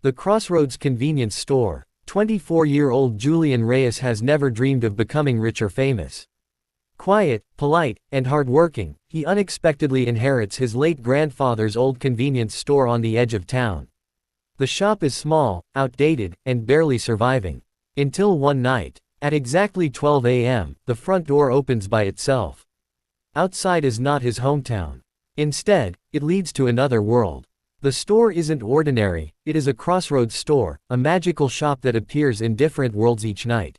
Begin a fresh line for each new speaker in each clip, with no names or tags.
The Crossroads convenience store. 24-year-old Julian Reyes has never dreamed of becoming rich or famous. Quiet, polite, and hardworking, he unexpectedly inherits his late grandfather's old convenience store on the edge of town. The shop is small, outdated, and barely surviving. Until one night, at exactly 12 a.m., the front door opens by itself. Outside is not his hometown. Instead, it leads to another world. The store isn't ordinary, it is a Crossroads store, a magical shop that appears in different worlds each night.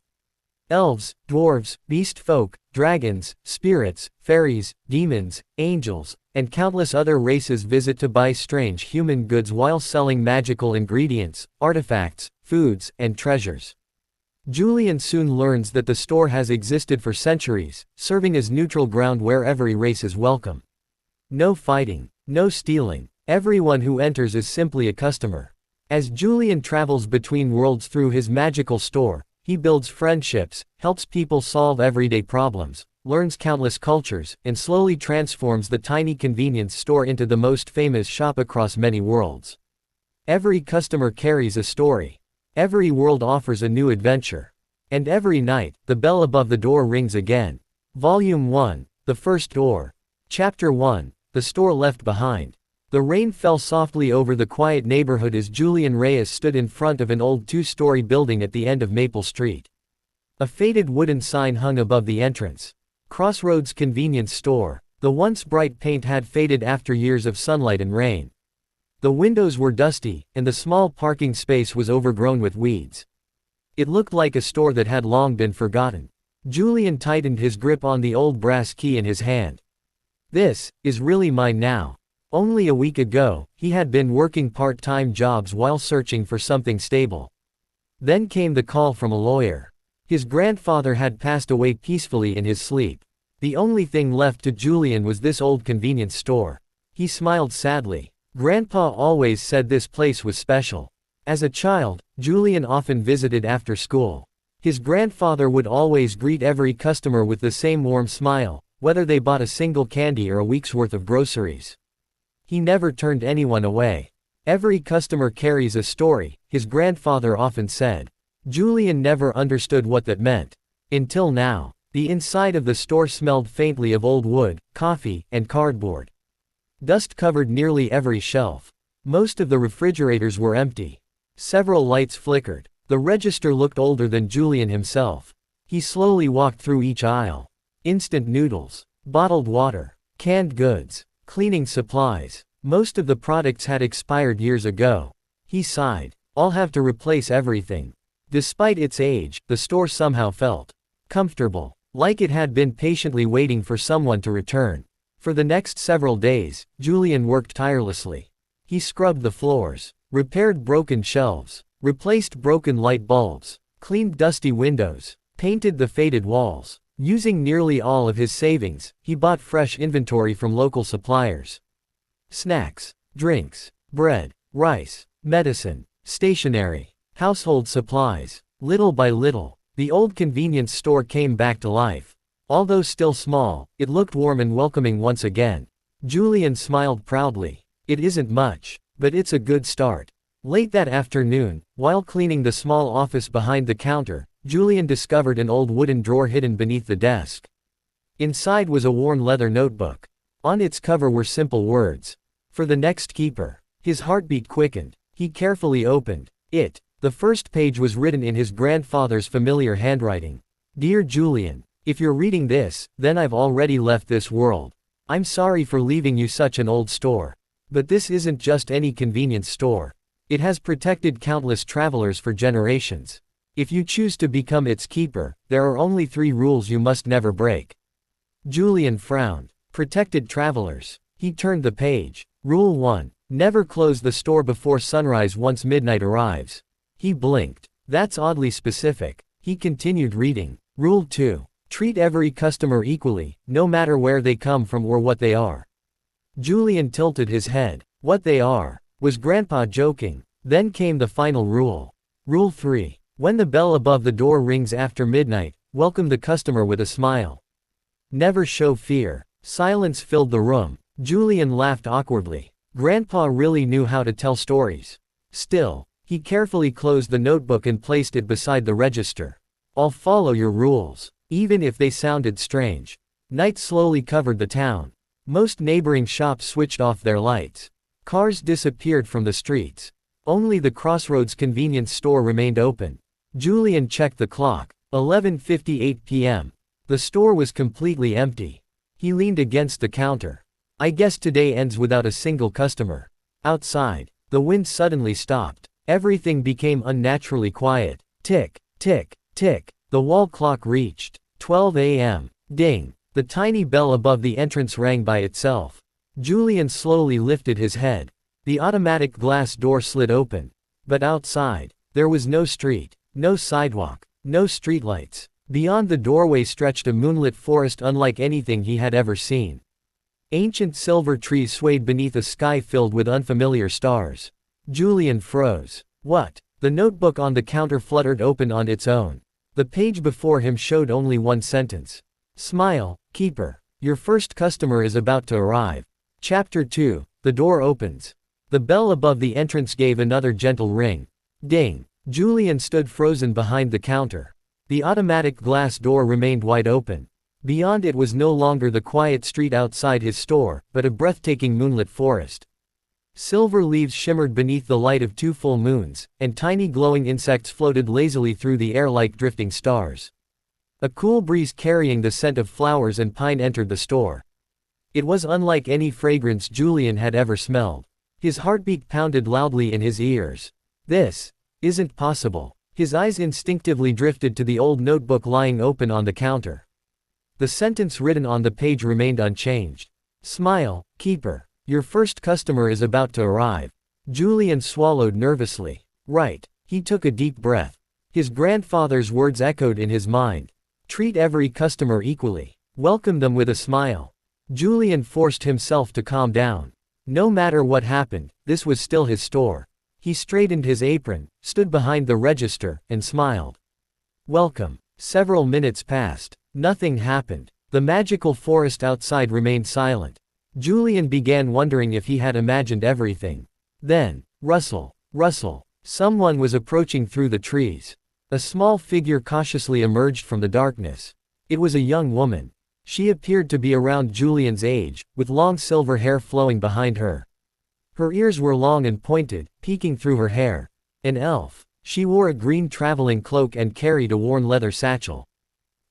Elves, dwarves, beastfolk, dragons, spirits, fairies, demons, angels, and countless other races visit to buy strange human goods while selling magical ingredients, artifacts, foods, and treasures. Julian soon learns that the store has existed for centuries, serving as neutral ground where every race is welcome. No fighting, no stealing. Everyone who enters is simply a customer. As Julian travels between worlds through his magical store, he builds friendships, helps people solve everyday problems, learns countless cultures, and slowly transforms the tiny convenience store into the most famous shop across many worlds. Every customer carries a story. Every world offers a new adventure. And every night, the bell above the door rings again. Volume 1, The First Door. Chapter 1, The Store Left Behind. The rain fell softly over the quiet neighborhood as Julian Reyes stood in front of an old two-story building at the end of Maple Street. A faded wooden sign hung above the entrance. Crossroads Convenience Store. The once bright paint had faded after years of sunlight and rain. The windows were dusty, and the small parking space was overgrown with weeds. It looked like a store that had long been forgotten. Julian tightened his grip on the old brass key in his hand. This is really mine now. Only a week ago, he had been working part-time jobs while searching for something stable. Then came the call from a lawyer. His grandfather had passed away peacefully in his sleep. The only thing left to Julian was this old convenience store. He smiled sadly. Grandpa always said this place was special. As a child, Julian often visited after school. His grandfather would always greet every customer with the same warm smile, whether they bought a single candy or a week's worth of groceries. He never turned anyone away. Every customer carries a story, his grandfather often said. Julian never understood what that meant. Until now. The inside of the store smelled faintly of old wood, coffee, and cardboard. Dust covered nearly every shelf. Most of the refrigerators were empty. Several lights flickered. The register looked older than Julian himself. He slowly walked through each aisle. Instant noodles, bottled water, canned goods, cleaning supplies. Most of the products had expired years ago. He sighed. I'll have to replace everything. Despite its age, the store somehow felt comfortable, like it had been patiently waiting for someone to return. For the next several days, Julian worked tirelessly. He scrubbed the floors, repaired broken shelves, replaced broken light bulbs, cleaned dusty windows, painted the faded walls. Using nearly all of his savings, he bought fresh inventory from local suppliers. Snacks, drinks, bread, rice, medicine, stationery, household supplies. Little by little, the old convenience store came back to life. Although still small, it looked warm and welcoming once again. Julian smiled proudly. It isn't much, but it's a good start. Late that afternoon, while cleaning the small office behind the counter, Julian discovered an old wooden drawer hidden beneath the desk. Inside was a worn leather notebook. On its cover were simple words. For the next keeper. His heartbeat quickened. He carefully opened it. The first page was written in his grandfather's familiar handwriting. Dear Julian, if you're reading this, then I've already left this world. I'm sorry for leaving you such an old store. But this isn't just any convenience store. It has protected countless travelers for generations. If you choose to become its keeper, there are only 3 rules you must never break. Julian frowned. Protected travelers. He turned the page. Rule 1. Never close the store before sunrise once midnight arrives. He blinked. That's oddly specific. He continued reading. Rule 2. Treat every customer equally, no matter where they come from or what they are. Julian tilted his head. What they are. Was Grandpa joking? Then came the final rule. Rule 3. When the bell above the door rings after midnight, welcome the customer with a smile. Never show fear. Silence filled the room. Julian laughed awkwardly. Grandpa really knew how to tell stories. Still, He carefully closed the notebook and placed it beside the register. I'll follow your rules, even if they sounded strange. Night slowly covered the town. Most neighboring shops switched off their lights. Cars disappeared from the streets. Only the Crossroads convenience store remained open. Julian checked the clock. 11:58 p.m. The store was completely empty. He leaned against the counter. I guess today ends without a single customer. Outside, the wind suddenly stopped. Everything became unnaturally quiet. Tick, tick, tick. The wall clock reached 12 a.m. Ding. The tiny bell above the entrance rang by itself. Julian slowly lifted his head. The automatic glass door slid open. But outside, there was no street, no sidewalk, no streetlights. Beyond the doorway stretched a moonlit forest unlike anything he had ever seen. Ancient silver trees swayed beneath a sky filled with unfamiliar stars. Julian froze. What? The notebook on the counter fluttered open on its own. The page before him showed only one sentence. Smile, keeper. Your first customer is about to arrive. Chapter 2. The door opens. The bell above the entrance gave another gentle ring. Ding. Julian stood frozen behind the counter. The automatic glass door remained wide open. Beyond it was no longer the quiet street outside his store, but a breathtaking moonlit forest. Silver leaves shimmered beneath the light of 2 full moons, and tiny glowing insects floated lazily through the air like drifting stars. A cool breeze carrying the scent of flowers and pine entered the store. It was unlike any fragrance Julian had ever smelled. His heartbeat pounded loudly in his ears. This isn't possible. His eyes instinctively drifted to the old notebook lying open on the counter. The sentence written on the page remained unchanged. Smile, keeper. Your first customer is about to arrive. Julian swallowed nervously. Right. He took a deep breath. His grandfather's words echoed in his mind. Treat every customer equally. Welcome them with a smile. Julian forced himself to calm down. No matter what happened, this was still his store. He straightened his apron, stood behind the register, and smiled. Welcome. Several minutes passed. Nothing happened. The magical forest outside remained silent. Julian began wondering if he had imagined everything. Then, rustle, rustle. Someone was approaching through the trees. A small figure cautiously emerged from the darkness. It was a young woman. She appeared to be around Julian's age, with long silver hair flowing behind her. Her ears were long and pointed, peeking through her hair. An elf. She wore a green traveling cloak and carried a worn leather satchel.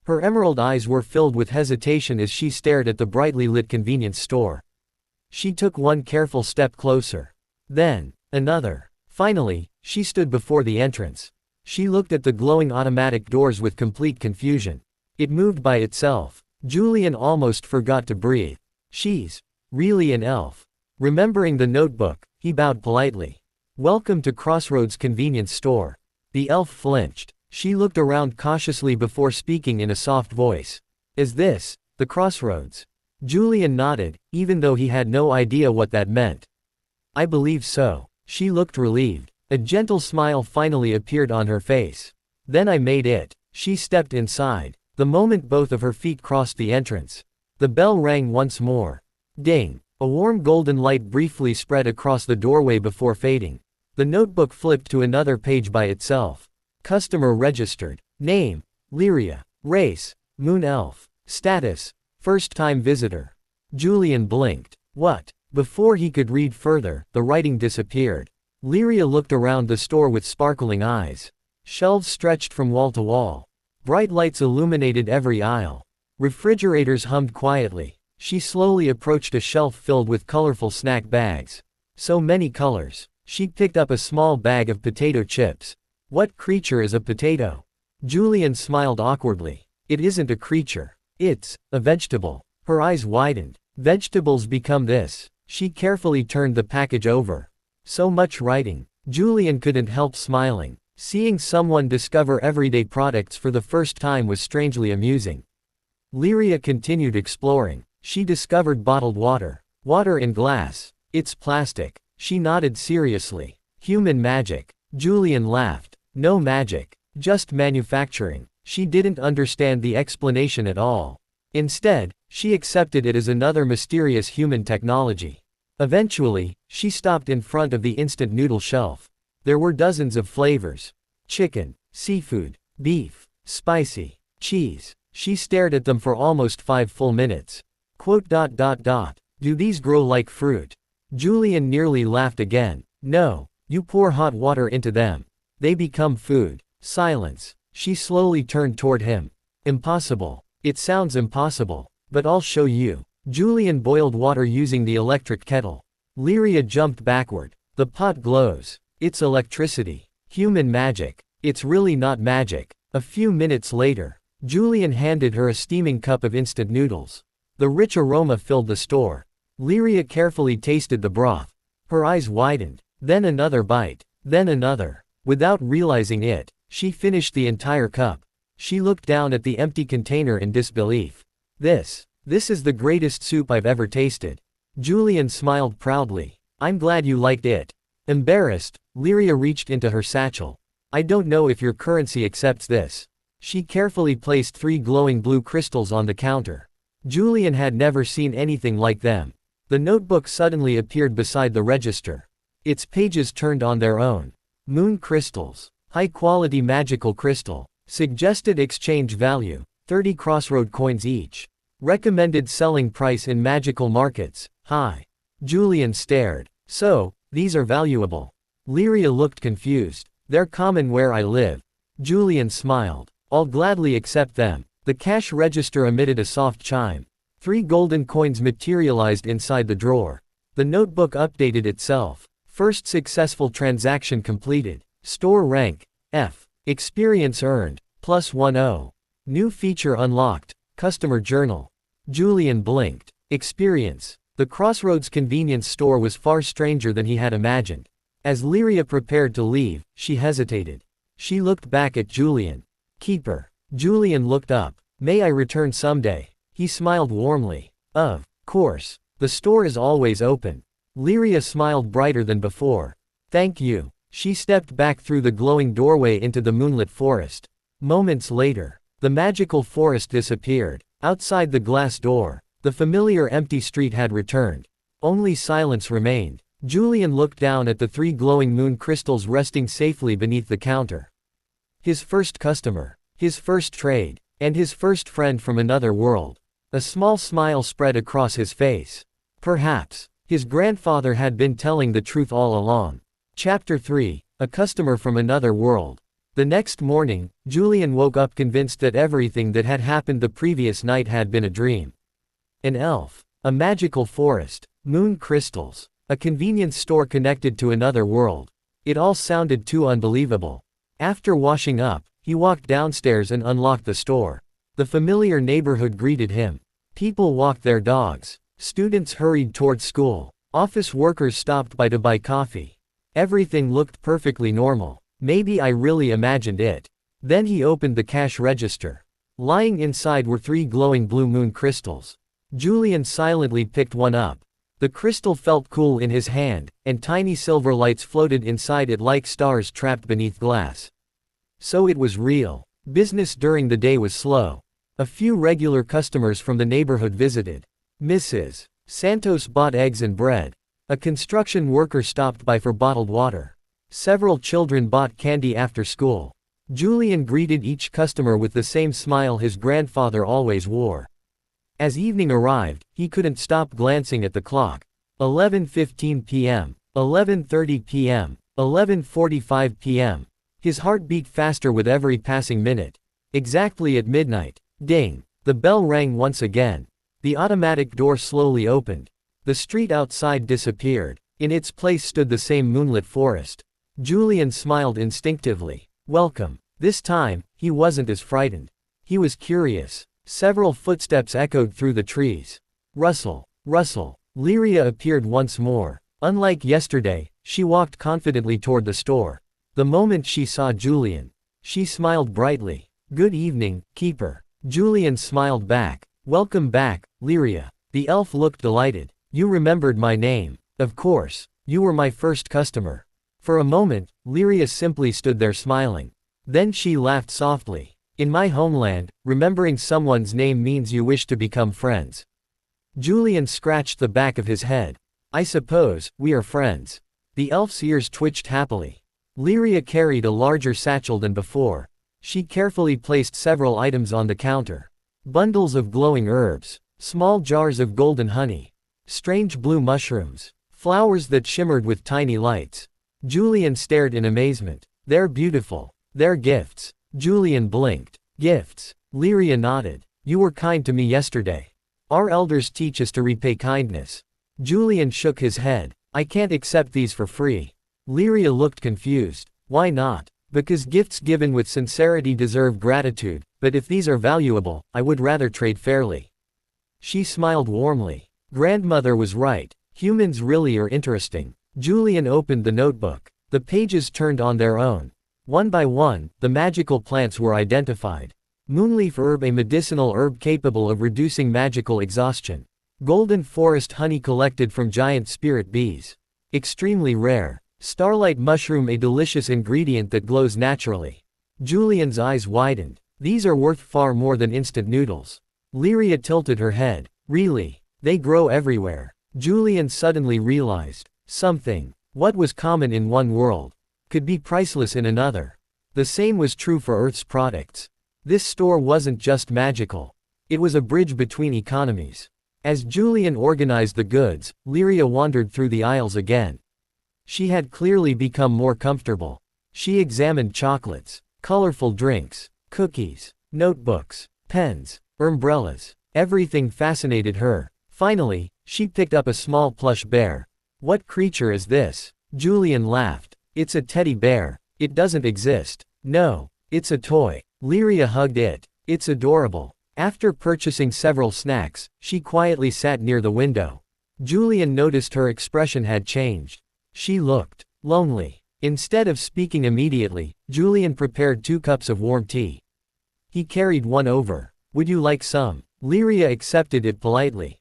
Her emerald eyes were filled with hesitation as she stared at the brightly lit convenience store. She took one careful step closer. Then, another. Finally, she stood before the entrance. She looked at the glowing automatic doors with complete confusion. It moved by itself. Julian almost forgot to breathe. She's really an elf. Remembering the notebook, he bowed politely. Welcome to Crossroads Convenience Store. The elf flinched. She looked around cautiously before speaking in a soft voice. Is this the Crossroads? Julian nodded, even though he had no idea what that meant. I believe so. She looked relieved. A gentle smile finally appeared on her face. Then I made it. She stepped inside. The moment both of her feet crossed the entrance, the bell rang once more. Ding! A warm golden light briefly spread across the doorway before fading. The notebook flipped to another page by itself. Customer registered. Name: Lyria. Race: Moon Elf. Status: first-time visitor. Julian blinked. What? Before he could read further, the writing disappeared. Lyria looked around the store with sparkling eyes. Shelves stretched from wall to wall. Bright lights illuminated every aisle. Refrigerators hummed quietly. She slowly approached a shelf filled with colorful snack bags. So many colors. She picked up a small bag of potato chips. What creature is a potato? Julian smiled awkwardly. It isn't a creature. It's a vegetable. Her eyes widened. Vegetables become this. She carefully turned the package over. So much writing. Julian couldn't help smiling. Seeing someone discover everyday products for the first time was strangely amusing. Lyria continued exploring. She discovered bottled water. Water in glass. It's plastic. She nodded seriously. Human magic. Julian laughed. No magic. Just manufacturing. She didn't understand the explanation at all. Instead, she accepted it as another mysterious human technology. Eventually, she stopped in front of the instant noodle shelf. There were dozens of flavors. Chicken, seafood, beef, spicy, cheese. She stared at them for almost 5 full minutes. Do these grow like fruit? Julian nearly laughed again. No, you pour hot water into them. They become food. Silence. She slowly turned toward him. Impossible. It sounds impossible. But I'll show you. Julian boiled water using the electric kettle. Lyria jumped backward. The pot glows. It's electricity. Human magic. It's really not magic. A few minutes later, Julian handed her a steaming cup of instant noodles. The rich aroma filled the store. Lyria carefully tasted the broth. Her eyes widened. Then another bite. Then another. Without realizing it, she finished the entire cup. She looked down at the empty container in disbelief. This is the greatest soup I've ever tasted. Julian smiled proudly. I'm glad you liked it. Embarrassed, Lyria reached into her satchel. I don't know if your currency accepts this. She carefully placed 3 glowing blue crystals on the counter. Julian had never seen anything like them. The notebook suddenly appeared beside the register. Its pages turned on their own. Moon crystals. High-quality magical crystal. Suggested exchange value, 30 Crossroad coins each. Recommended selling price in magical markets, high. Julian stared. So, these are valuable. Lyria looked confused. They're common where I live. Julian smiled. I'll gladly accept them. The cash register emitted a soft chime. 3 golden coins materialized inside the drawer. The notebook updated itself. First successful transaction completed. Store rank, F. Experience earned, +10. New feature unlocked, customer journal. Julian blinked. Experience. The Crossroads convenience store was far stranger than he had imagined. As Lyria prepared to leave, she hesitated. She looked back at Julian. Keeper. Julian looked up. May I return someday? He smiled warmly. Of course. The store is always open. Lyria smiled brighter than before. Thank you. She stepped back through the glowing doorway into the moonlit forest. Moments later, the magical forest disappeared. Outside the glass door, the familiar empty street had returned. Only silence remained. Julian looked down at the 3 glowing moon crystals resting safely beneath the counter. His first customer, his first trade, and his first friend from another world. A small smile spread across his face. Perhaps, his grandfather had been telling the truth all along. Chapter 3, A Customer from Another World. The next morning, Julian woke up convinced that everything that had happened the previous night had been a dream. An elf, a magical forest, moon crystals, a convenience store connected to another world. It all sounded too unbelievable. After washing up, he walked downstairs and unlocked the store. The familiar neighborhood greeted him. People walked their dogs. Students hurried towards school. Office workers stopped by to buy coffee. Everything looked perfectly normal. Maybe I really imagined it. Then he opened the cash register. Lying inside were 3 glowing blue moon crystals. Julian silently picked one up. The crystal felt cool in his hand, and tiny silver lights floated inside it like stars trapped beneath glass. So it was real. Business during the day was slow. A few regular customers from the neighborhood visited. Mrs. Santos bought eggs and bread. A construction worker stopped by for bottled water. Several children bought candy after school. Julian greeted each customer with the same smile his grandfather always wore. As evening arrived, he couldn't stop glancing at the clock. 11:15 p.m., 11:30 p.m., 11:45 p.m. His heart beat faster with every passing minute. Exactly at midnight. Ding! The bell rang once again. The automatic door slowly opened. The street outside disappeared. In its place stood the same moonlit forest. Julian smiled instinctively. Welcome. This time, he wasn't as frightened. He was curious. Several footsteps echoed through the trees. Rustle, rustle. Lyria appeared once more. Unlike yesterday, she walked confidently toward the store. The moment she saw Julian, she smiled brightly. Good evening, keeper. Julian smiled back. Welcome back, Lyria. The elf looked delighted. You remembered my name. Of course, you were my first customer. For a moment, Lyria simply stood there smiling. Then she laughed softly. In my homeland, remembering someone's name means you wish to become friends. Julian scratched the back of his head. I suppose, we are friends. The elf's ears twitched happily. Lyria carried a larger satchel than before. She carefully placed several items on the counter. Bundles of glowing herbs, small jars of golden honey, strange blue mushrooms, flowers that shimmered with tiny lights. Julian stared in amazement. They're beautiful. They're gifts. Julian blinked. Gifts. Lyria nodded. You were kind to me yesterday. Our elders teach us to repay kindness. Julian shook his head. I can't accept these for free. Lyria looked confused. Why not? Because gifts given with sincerity deserve gratitude, but if these are valuable, I would rather trade fairly. She smiled warmly. Grandmother was right. Humans really are interesting. Julian opened the notebook. The pages turned on their own. One by one, the magical plants were identified. Moonleaf herb, a medicinal herb capable of reducing magical exhaustion. Golden forest honey collected from giant spirit bees. Extremely rare. Starlight mushroom, a delicious ingredient that glows naturally. Julian's eyes widened. These are worth far more than instant noodles. Lyria tilted her head. Really? They grow everywhere. Julian suddenly realized something. What was common in one world could be priceless in another. The same was true for Earth's products. This store wasn't just magical. It was a bridge between economies. As Julian organized the goods, Lyria wandered through the aisles again. She had clearly become more comfortable. She examined chocolates, colorful drinks, cookies, notebooks, pens, umbrellas. Everything fascinated her. Finally, she picked up a small plush bear. What creature is this? Julian laughed. It's a teddy bear. It doesn't exist. No, it's a toy. Lyria hugged it. It's adorable. After purchasing several snacks, she quietly sat near the window. Julian noticed her expression had changed. She looked lonely. Instead of speaking immediately, Julian prepared 2 cups of warm tea. He carried one over. Would you like some? Lyria accepted it politely.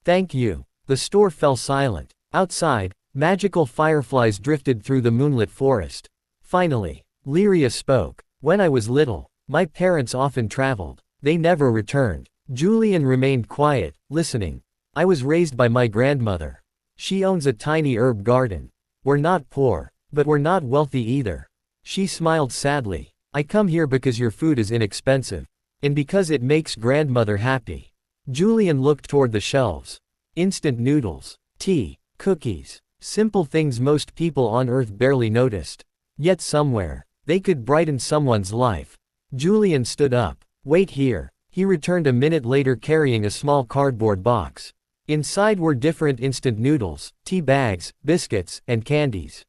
Thank you. The store fell silent. Outside, magical fireflies drifted through the moonlit forest. Finally, Lyria spoke. When I was little, my parents often traveled. They never returned. Julian remained quiet, listening. I was raised by my grandmother. She owns a tiny herb garden. We're not poor, but we're not wealthy either. She smiled sadly. I come here because your food is inexpensive. And because it makes grandmother happy. Julian looked toward the shelves. Instant noodles, tea, cookies, simple things most people on Earth barely noticed. Yet somewhere, they could brighten someone's life. Julian stood up. Wait here. He returned a minute later carrying a small cardboard box. Inside were different instant noodles, tea bags, biscuits, and candies.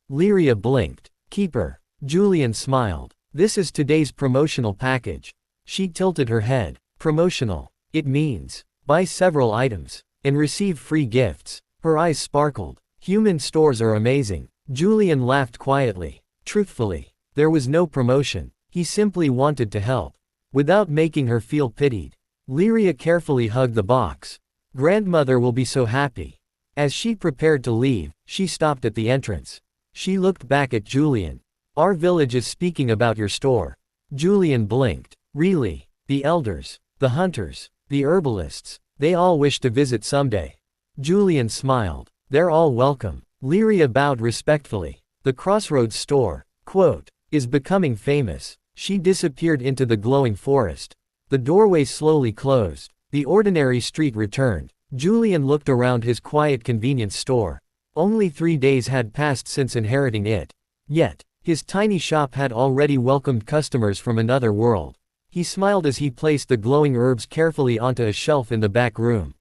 Lyria blinked. Keeper. Julian smiled. This is today's promotional package. She tilted her head. Promotional. It means, buy several items, and receive free gifts. Her eyes sparkled. Human stores are amazing. Julian laughed quietly. Truthfully, there was no promotion. He simply wanted to help. Without making her feel pitied. Lyria carefully hugged the box. Grandmother will be so happy. As she prepared to leave, she stopped at the entrance. She looked back at Julian. Our village is speaking about your store. Julian blinked. Really? The elders, the hunters, the herbalists, they all wish to visit someday. Julian smiled. They're all welcome. Lyria bowed respectfully. The Crossroads Store, is becoming famous. She disappeared into the glowing forest. The doorway slowly closed. The ordinary street returned. Julian looked around his quiet convenience store. Only 3 days had passed since inheriting it. Yet, his tiny shop had already welcomed customers from another world. He smiled as he placed the glowing herbs carefully onto a shelf in the back room.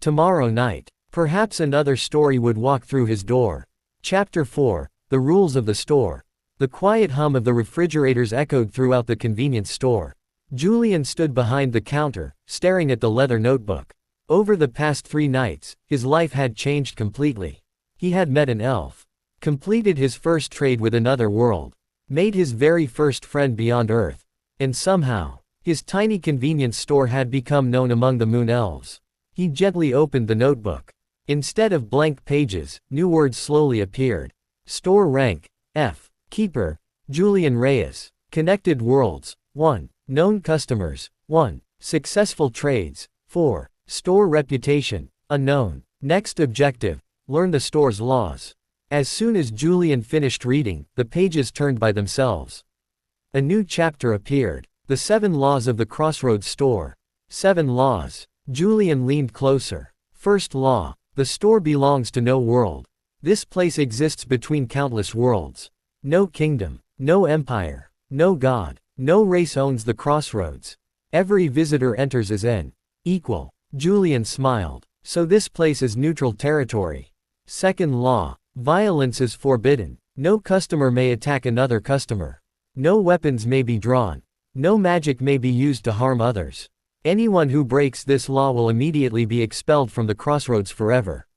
Tomorrow night, perhaps another story would walk through his door. Chapter 4, The Rules of the Store. The quiet hum of the refrigerators echoed throughout the convenience store. Julian stood behind the counter, staring at the leather notebook. Over the past 3 nights, his life had changed completely. He had met an elf, completed his first trade with another world, made his very first friend beyond Earth, and somehow, his tiny convenience store had become known among the moon elves. He gently opened the notebook. Instead of blank pages, new words slowly appeared. Store rank, F. Keeper, Julian Reyes. Connected worlds, 1. Known customers, 1. Successful trades, 4. Store reputation, unknown. Next objective, learn the store's laws. As soon as Julian finished reading, the pages turned by themselves. A new chapter appeared. The 7 Laws of the Crossroads Store. 7 Laws. Julian leaned closer. First law. The store belongs to no world. This place exists between countless worlds. No kingdom. No empire. No god. No race owns the crossroads. Every visitor enters as an equal. Julian smiled. So this place is neutral territory. Second law. Violence is forbidden. No customer may attack another customer. No weapons may be drawn. No magic may be used to harm others. Anyone who breaks this law will immediately be expelled from the crossroads forever.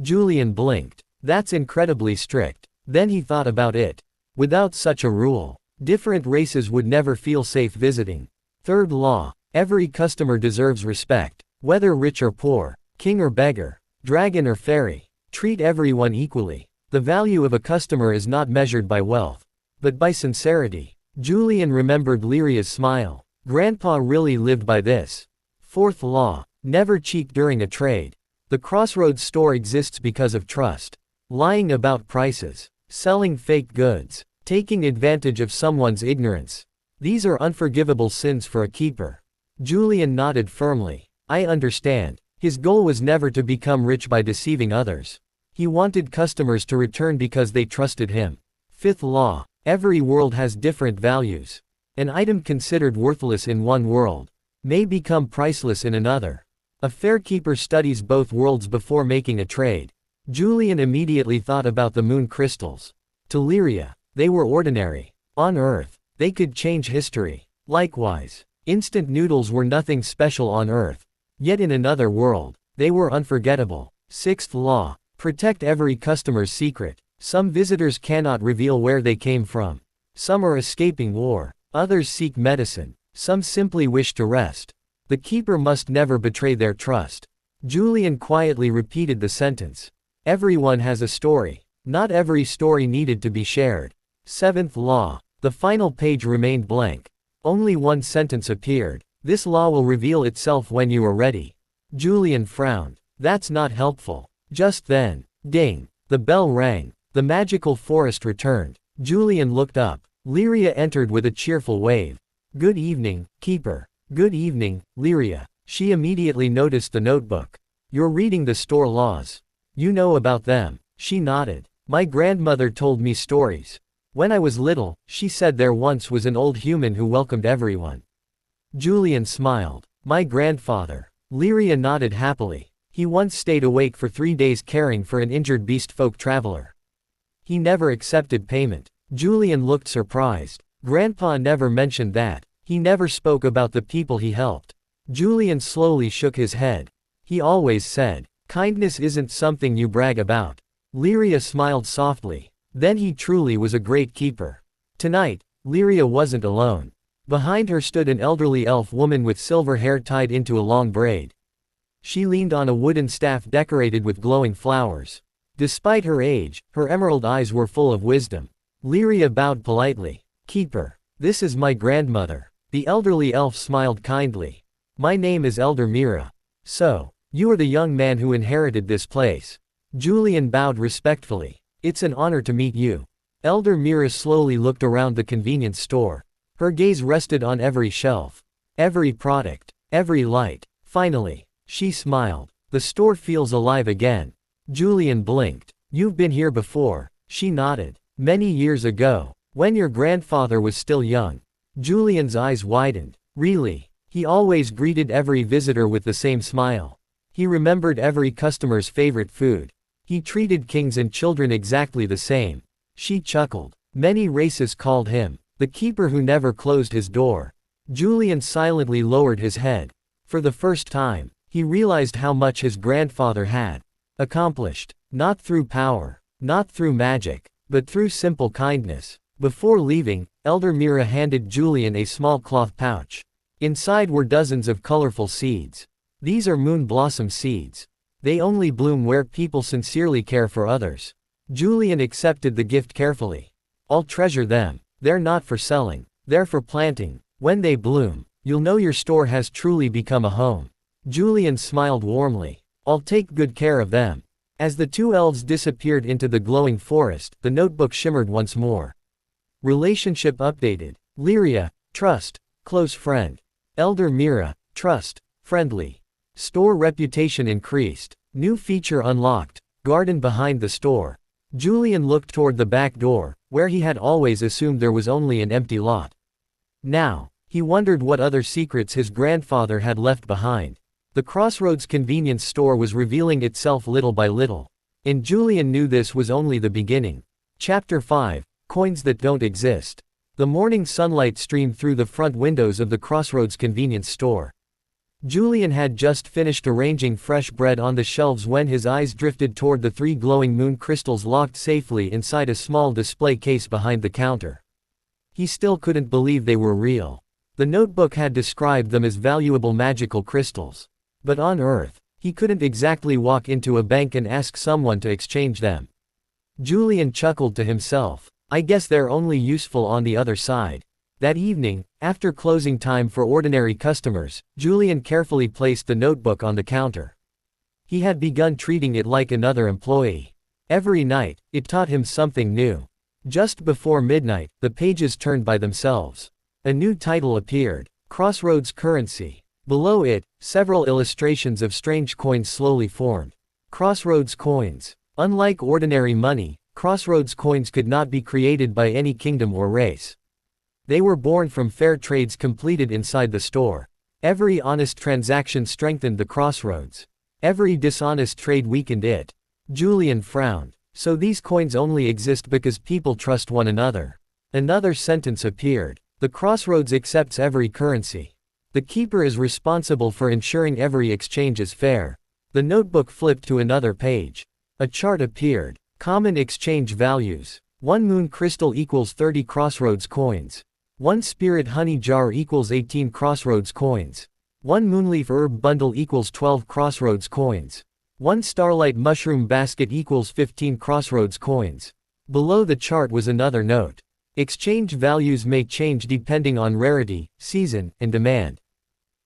Julian blinked. That's incredibly strict. Then he thought about it. Without such a rule, different races would never feel safe visiting. Third law. Every customer deserves respect. Whether rich or poor, king or beggar, dragon or fairy. Treat everyone equally. The value of a customer is not measured by wealth, but by sincerity. Julian remembered Lyria's smile. Grandpa really lived by this. Fourth law. Never cheat during a trade. The Crossroads Store exists because of trust. Lying about prices. Selling fake goods. Taking advantage of someone's ignorance. These are unforgivable sins for a keeper. Julian nodded firmly. I understand. His goal was never to become rich by deceiving others. He wanted customers to return because they trusted him. Fifth law. Every world has different values. An item considered worthless in one world may become priceless in another. A fair keeper studies both worlds before making a trade. Julian immediately thought about the moon crystals. To Lyria, they were ordinary. On Earth, they could change history. Likewise, instant noodles were nothing special on Earth. Yet in another world, they were unforgettable. Sixth law. Protect every customer's secret. Some visitors cannot reveal where they came from. Some are escaping war. Others seek medicine. Some simply wish to rest. The keeper must never betray their trust. Julian quietly repeated the sentence. Everyone has a story. Not every story needed to be shared. Seventh law. The final page remained blank. Only one sentence appeared. This law will reveal itself when you are ready. Julian frowned. That's not helpful. Just then, ding, the bell rang. The magical forest returned. Julian looked up. Lyria entered with a cheerful wave. Good evening, keeper. Good evening, Lyria. She immediately noticed the notebook. You're reading the store laws. You know about them. She nodded. My grandmother told me stories. When I was little, she said there once was an old human who welcomed everyone. Julian smiled. My grandfather. Lyria nodded happily. He once stayed awake for 3 days caring for an injured beastfolk traveler. He never accepted payment. Julian looked surprised. Grandpa never mentioned that. He never spoke about the people he helped. Julian slowly shook his head. He always said, kindness isn't something you brag about. Lyria smiled softly. Then he truly was a great keeper. Tonight, Lyria wasn't alone. Behind her stood an elderly elf woman with silver hair tied into a long braid. She leaned on a wooden staff decorated with glowing flowers. Despite her age, her emerald eyes were full of wisdom. Lyria bowed politely. Keeper, this is my grandmother. The elderly elf smiled kindly. My name is Elder Mira. So, you are the young man who inherited this place. Julian bowed respectfully. It's an honor to meet you. Elder Mira slowly looked around the convenience store. Her gaze rested on every shelf, every product, every light. Finally, she smiled. The store feels alive again. Julian blinked. You've been here before. She nodded. Many years ago, when your grandfather was still young. Julian's eyes widened. Really? He always greeted every visitor with the same smile. He remembered every customer's favorite food. He treated kings and children exactly the same. She chuckled. Many races called him the keeper who never closed his door. Julian silently lowered his head. For the first time, he realized how much his grandfather had accomplished. Not through power, not through magic, but through simple kindness. Before leaving, Elder Mira handed Julian a small cloth pouch. Inside were dozens of colorful seeds. These are moon blossom seeds. They only bloom where people sincerely care for others. Julian accepted the gift carefully. I'll treasure them. They're not for selling. They're for planting. When they bloom, you'll know your store has truly become a home. Julian smiled warmly. I'll take good care of them. As the two elves disappeared into the glowing forest, the notebook shimmered once more. Relationship updated. Lyria, trust, close friend. Elder Mira, trust, friendly. Store reputation increased. New feature unlocked. Garden behind the store. Julian looked toward the back door, where he had always assumed there was only an empty lot. Now, he wondered what other secrets his grandfather had left behind. The Crossroads convenience store was revealing itself little by little. And Julian knew this was only the beginning. Chapter 5, Coins That Don't Exist. The morning sunlight streamed through the front windows of the Crossroads convenience store. Julian had just finished arranging fresh bread on the shelves when his eyes drifted toward the 3 glowing moon crystals locked safely inside a small display case behind the counter. He still couldn't believe they were real. The notebook had described them as valuable magical crystals. But on Earth, he couldn't exactly walk into a bank and ask someone to exchange them. Julian chuckled to himself. I guess they're only useful on the other side. That evening, after closing time for ordinary customers, Julian carefully placed the notebook on the counter. He had begun treating it like another employee. Every night, it taught him something new. Just before midnight, the pages turned by themselves. A new title appeared, Crossroads Currency. Below it, several illustrations of strange coins slowly formed. Crossroads coins. Unlike ordinary money, Crossroads coins could not be created by any kingdom or race. They were born from fair trades completed inside the store. Every honest transaction strengthened the Crossroads. Every dishonest trade weakened it. Julian frowned. So these coins only exist because people trust one another. Another sentence appeared. The Crossroads accepts every currency. The keeper is responsible for ensuring every exchange is fair. The notebook flipped to another page. A chart appeared. Common exchange values. 1 moon crystal equals 30 Crossroads coins. 1 spirit honey jar equals 18 Crossroads coins. 1 moonleaf herb bundle equals 12 Crossroads coins. 1 starlight mushroom basket equals 15 Crossroads coins. Below the chart was another note. Exchange values may change depending on rarity, season, and demand.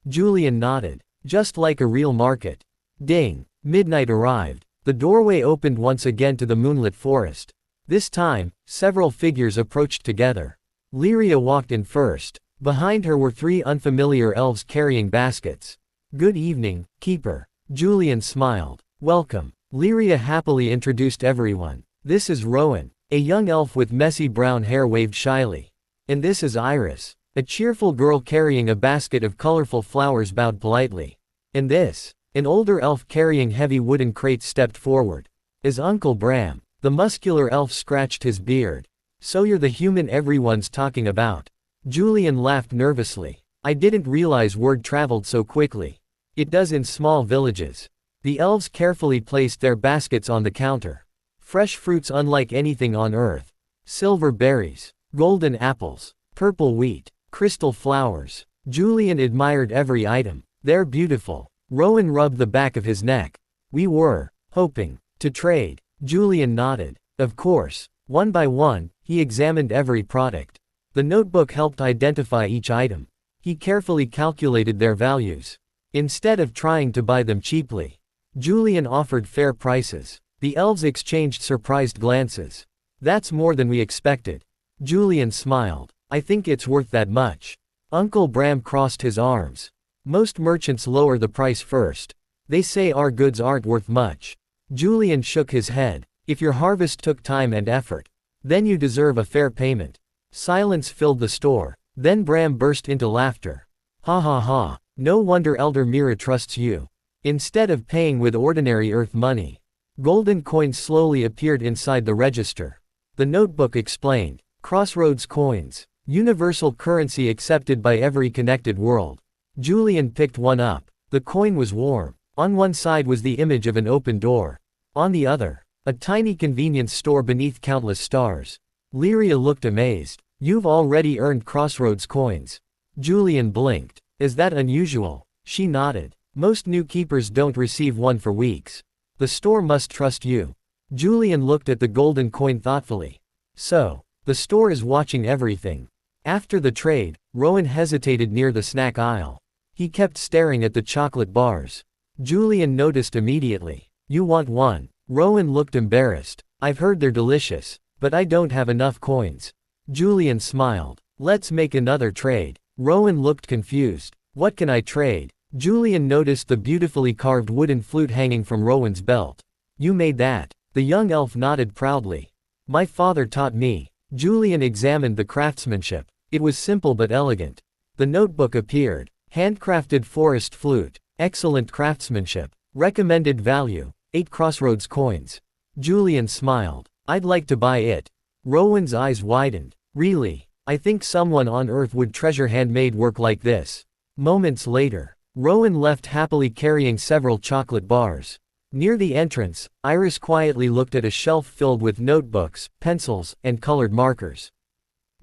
Julian nodded. Just like a real market. Ding! Midnight arrived. The doorway opened once again to the moonlit forest. This time, several figures approached together. Lyria walked in first. Behind her were 3 unfamiliar elves carrying baskets. Good evening, Keeper. Julian smiled. Welcome. Lyria happily introduced everyone. This is Rowan. A young elf with messy brown hair waved shyly. And this is Iris. A cheerful girl carrying a basket of colorful flowers bowed politely. And this? An older elf carrying heavy wooden crates stepped forward. Is Uncle Bram. The muscular elf scratched his beard. So you're the human everyone's talking about. Julian laughed nervously. I didn't realize word traveled so quickly. It does in small villages. The elves carefully placed their baskets on the counter. Fresh fruits unlike anything on Earth. Silver berries. Golden apples. Purple wheat. Crystal flowers. Julian admired every item. They're beautiful. Rowan rubbed the back of his neck. We were hoping to trade. Julian nodded. Of course. One by one, he examined every product. The notebook helped identify each item. He carefully calculated their values. Instead of trying to buy them cheaply, Julian offered fair prices. The elves exchanged surprised glances. That's more than we expected. Julian smiled. I think it's worth that much. Uncle Bram crossed his arms. Most merchants lower the price first. They say our goods aren't worth much. Julian shook his head. If your harvest took time and effort, then you deserve a fair payment. Silence filled the store. Then Bram burst into laughter. Ha ha ha. No wonder Elder Mira trusts you. Instead of paying with ordinary earth money. Golden coins slowly appeared inside the register. The notebook explained. Crossroads coins. Universal currency accepted by every connected world. Julian picked one up. The coin was warm. On one side was the image of an open door. On the other, a tiny convenience store beneath countless stars. Lyria looked amazed. You've already earned Crossroads coins. Julian blinked. Is that unusual? She nodded. Most new keepers don't receive one for weeks. The store must trust you. Julian looked at the golden coin thoughtfully. So, the store is watching everything. After the trade, Rowan hesitated near the snack aisle. He kept staring at the chocolate bars. Julian noticed immediately. You want one? Rowan looked embarrassed. I've heard they're delicious, but I don't have enough coins. Julian smiled. Let's make another trade. Rowan looked confused. What can I trade? Julian noticed the beautifully carved wooden flute hanging from Rowan's belt. You made that. The young elf nodded proudly. My father taught me. Julian examined the craftsmanship. It was simple but elegant. The notebook appeared. Handcrafted forest flute. Excellent craftsmanship. Recommended value. 8 Crossroads coins. Julian smiled. I'd like to buy it. Rowan's eyes widened. Really? I think someone on Earth would treasure handmade work like this. Moments later, Rowan left happily carrying several chocolate bars. Near the entrance, Iris quietly looked at a shelf filled with notebooks, pencils, and colored markers.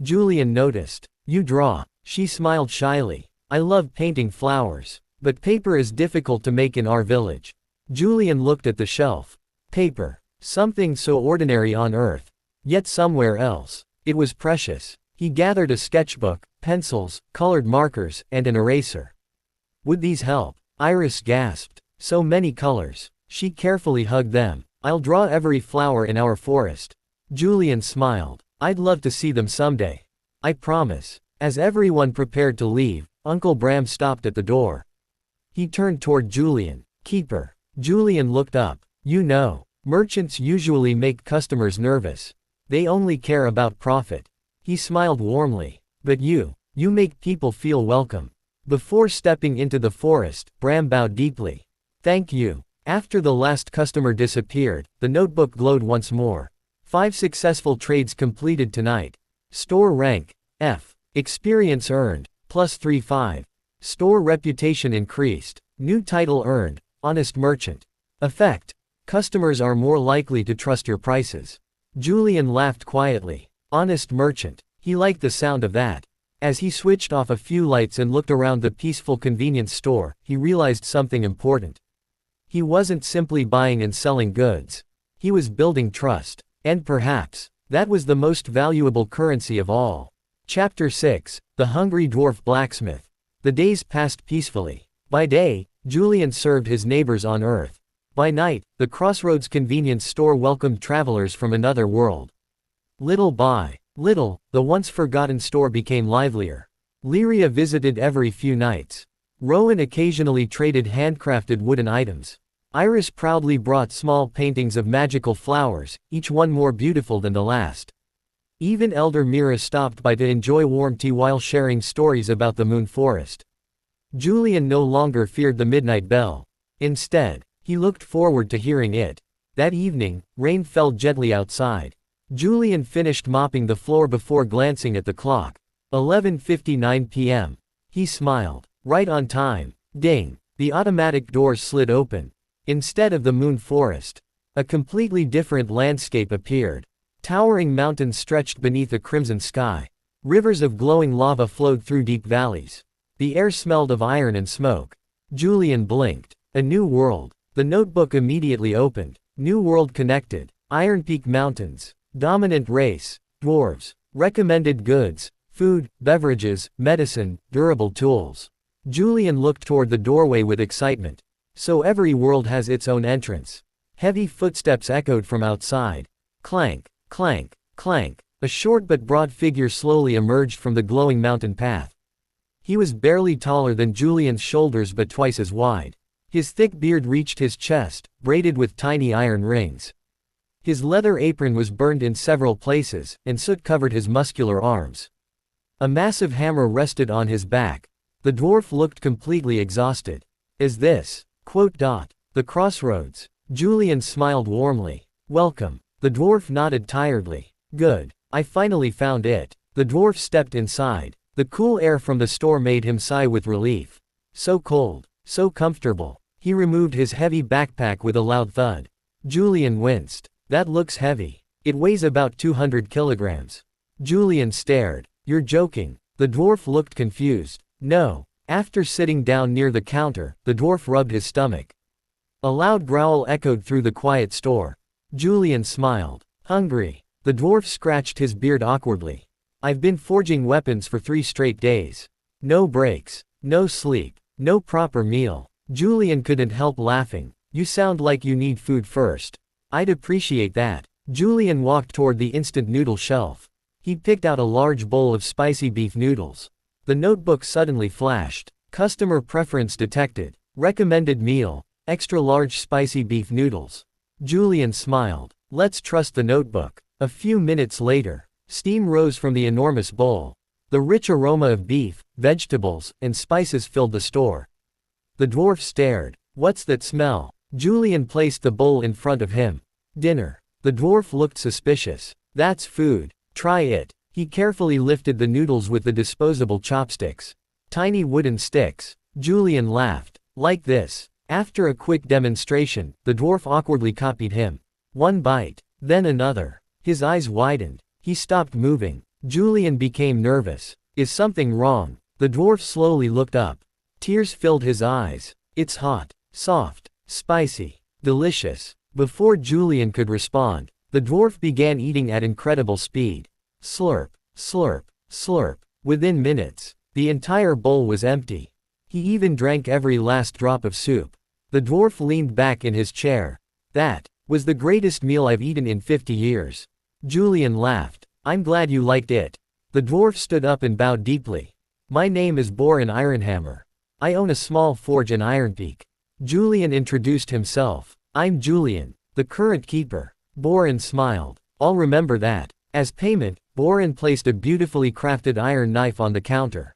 Julian noticed. You draw. She smiled shyly. I love painting flowers. But paper is difficult to make in our village. Julian looked at the shelf. Paper. Something so ordinary on Earth. Yet somewhere else, it was precious. He gathered a sketchbook, pencils, colored markers, and an eraser. Would these help? Iris gasped. So many colors. She carefully hugged them. I'll draw every flower in our forest. Julian smiled. I'd love to see them someday. I promise. As everyone prepared to leave, Uncle Bram stopped at the door. He turned toward Julian. Keeper. Julian looked up. You know, merchants usually make customers nervous. They only care about profit. He smiled warmly. But you make people feel welcome. Before stepping into the forest, Bram bowed deeply. Thank you. After the last customer disappeared, the notebook glowed once more. 5 successful trades completed tonight. Store rank, F. Experience earned, +35. Store reputation increased. New title earned, Honest Merchant. Effect. Customers are more likely to trust your prices. Julian laughed quietly. Honest Merchant. He liked the sound of that. As he switched off a few lights and looked around the peaceful convenience store, he realized something important. He wasn't simply buying and selling goods. He was building trust. And perhaps, that was the most valuable currency of all. Chapter 6, The Hungry Dwarf Blacksmith. The days passed peacefully. By day, Julian served his neighbors on Earth. By night, the Crossroads convenience store welcomed travelers from another world. Little by little, the once forgotten store became livelier. Lyria visited every few nights. Rowan occasionally traded handcrafted wooden items. Iris proudly brought small paintings of magical flowers, each one more beautiful than the last. Even Elder Mira stopped by to enjoy warm tea while sharing stories about the Moon Forest. Julian no longer feared the midnight bell. Instead, he looked forward to hearing it. That evening, rain fell gently outside. Julian finished mopping the floor before glancing at the clock. 11:59 p.m. He smiled. Right on time. Ding. The automatic doors slid open. Instead of the Moon Forest, a completely different landscape appeared. Towering mountains stretched beneath a crimson sky. Rivers of glowing lava flowed through deep valleys. The air smelled of iron and smoke. Julian blinked. A new world. The notebook immediately opened. New world connected. Iron Peak Mountains. Dominant race. Dwarves. Recommended goods. Food, beverages, medicine, durable tools. Julian looked toward the doorway with excitement. So every world has its own entrance. Heavy footsteps echoed from outside. Clank, clank, clank. A short but broad figure slowly emerged from the glowing mountain path. He was barely taller than Julian's shoulders but twice as wide. His thick beard reached his chest, braided with tiny iron rings. His leather apron was burned in several places, and soot covered his muscular arms. A massive hammer rested on his back. The dwarf looked completely exhausted. Is this, the Crossroads? Julian smiled warmly. Welcome. The dwarf nodded tiredly. Good. I finally found it. The dwarf stepped inside. The cool air from the store made him sigh with relief. So cold. So comfortable. He removed his heavy backpack with a loud thud. Julian winced. That looks heavy. It weighs about 200 kilograms. Julian stared. You're joking. The dwarf looked confused. No. After sitting down near the counter, the dwarf rubbed his stomach. A loud growl echoed through the quiet store. Julian smiled. Hungry. The dwarf scratched his beard awkwardly. I've been forging weapons for 3 straight days. No breaks. No sleep. No proper meal. Julian couldn't help laughing. You sound like you need food first. I'd appreciate that. Julian walked toward the instant noodle shelf. He picked out a large bowl of spicy beef noodles. The notebook suddenly flashed. Customer preference detected. Recommended meal, extra large spicy beef noodles. Julian smiled. Let's trust the notebook. A few minutes later, steam rose from the enormous bowl. The rich aroma of beef, vegetables, and spices filled the store. The dwarf stared. What's that smell? Julian placed the bowl in front of him. Dinner. The dwarf looked suspicious. That's food. Try it. He carefully lifted the noodles with the disposable chopsticks. Tiny wooden sticks. Julian laughed. Like this. After a quick demonstration, the dwarf awkwardly copied him. One bite. Then another. His eyes widened. He stopped moving. Julian became nervous. Is something wrong? The dwarf slowly looked up. Tears filled his eyes. It's hot. Soft. Spicy. Delicious. Before Julian could respond, the dwarf began eating at incredible speed. Slurp. Slurp. Slurp. Within minutes, the entire bowl was empty. He even drank every last drop of soup. The dwarf leaned back in his chair. That was the greatest meal I've eaten in 50 years. Julian laughed. I'm glad you liked it. The dwarf stood up and bowed deeply. My name is Borin Ironhammer. I own a small forge in Iron Peak. Julian introduced himself. I'm Julian, the current keeper. Borin smiled. I'll remember that. As payment, Borin placed a beautifully crafted iron knife on the counter.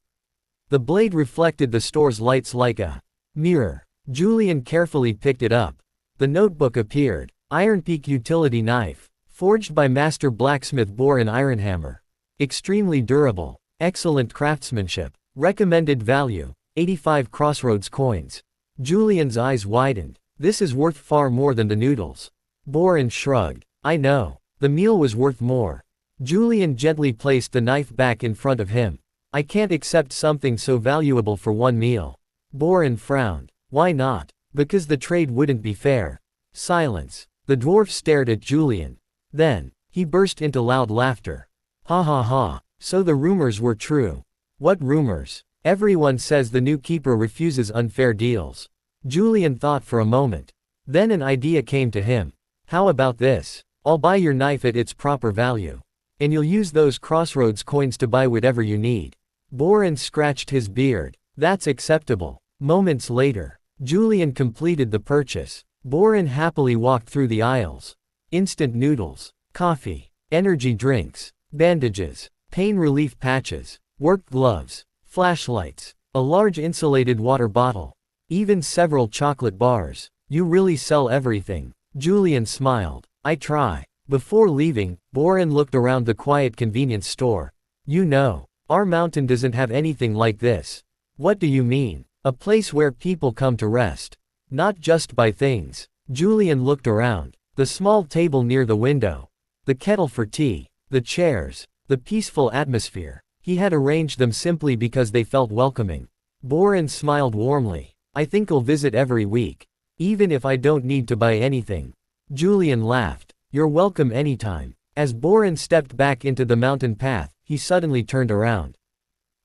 The blade reflected the store's lights like a mirror. Julian carefully picked it up. The notebook appeared. Iron Peak utility knife. Forged by master blacksmith Borin Ironhammer. Extremely durable. Excellent craftsmanship. Recommended value. 85 Crossroads coins. Julian's eyes widened. This is worth far more than the noodles. Borin shrugged. I know. The meal was worth more. Julian gently placed the knife back in front of him. I can't accept something so valuable for one meal. Borin frowned. Why not? Because the trade wouldn't be fair. Silence. The dwarf stared at Julian. Then, he burst into loud laughter. Ha ha ha. So the rumors were true. What rumors? Everyone says the new keeper refuses unfair deals. Julian thought for a moment. Then an idea came to him. How about this? I'll buy your knife at its proper value. And you'll use those Crossroads coins to buy whatever you need. Borin scratched his beard. That's acceptable. Moments later, Julian completed the purchase. Borin happily walked through the aisles. Instant noodles, coffee, energy drinks, bandages, pain relief patches, work gloves, flashlights, a large insulated water bottle, even several chocolate bars. You really sell everything. Julian smiled. I try. Before leaving, Borin looked around the quiet convenience store. You know, our mountain doesn't have anything like this. What do you mean? A place where people come to rest. Not just buy things. Julian looked around. The small table near the window. The kettle for tea. The chairs. The peaceful atmosphere. He had arranged them simply because they felt welcoming. Borin smiled warmly. I think I'll visit every week. Even if I don't need to buy anything. Julian laughed. You're welcome anytime. As Borin stepped back into the mountain path, he suddenly turned around.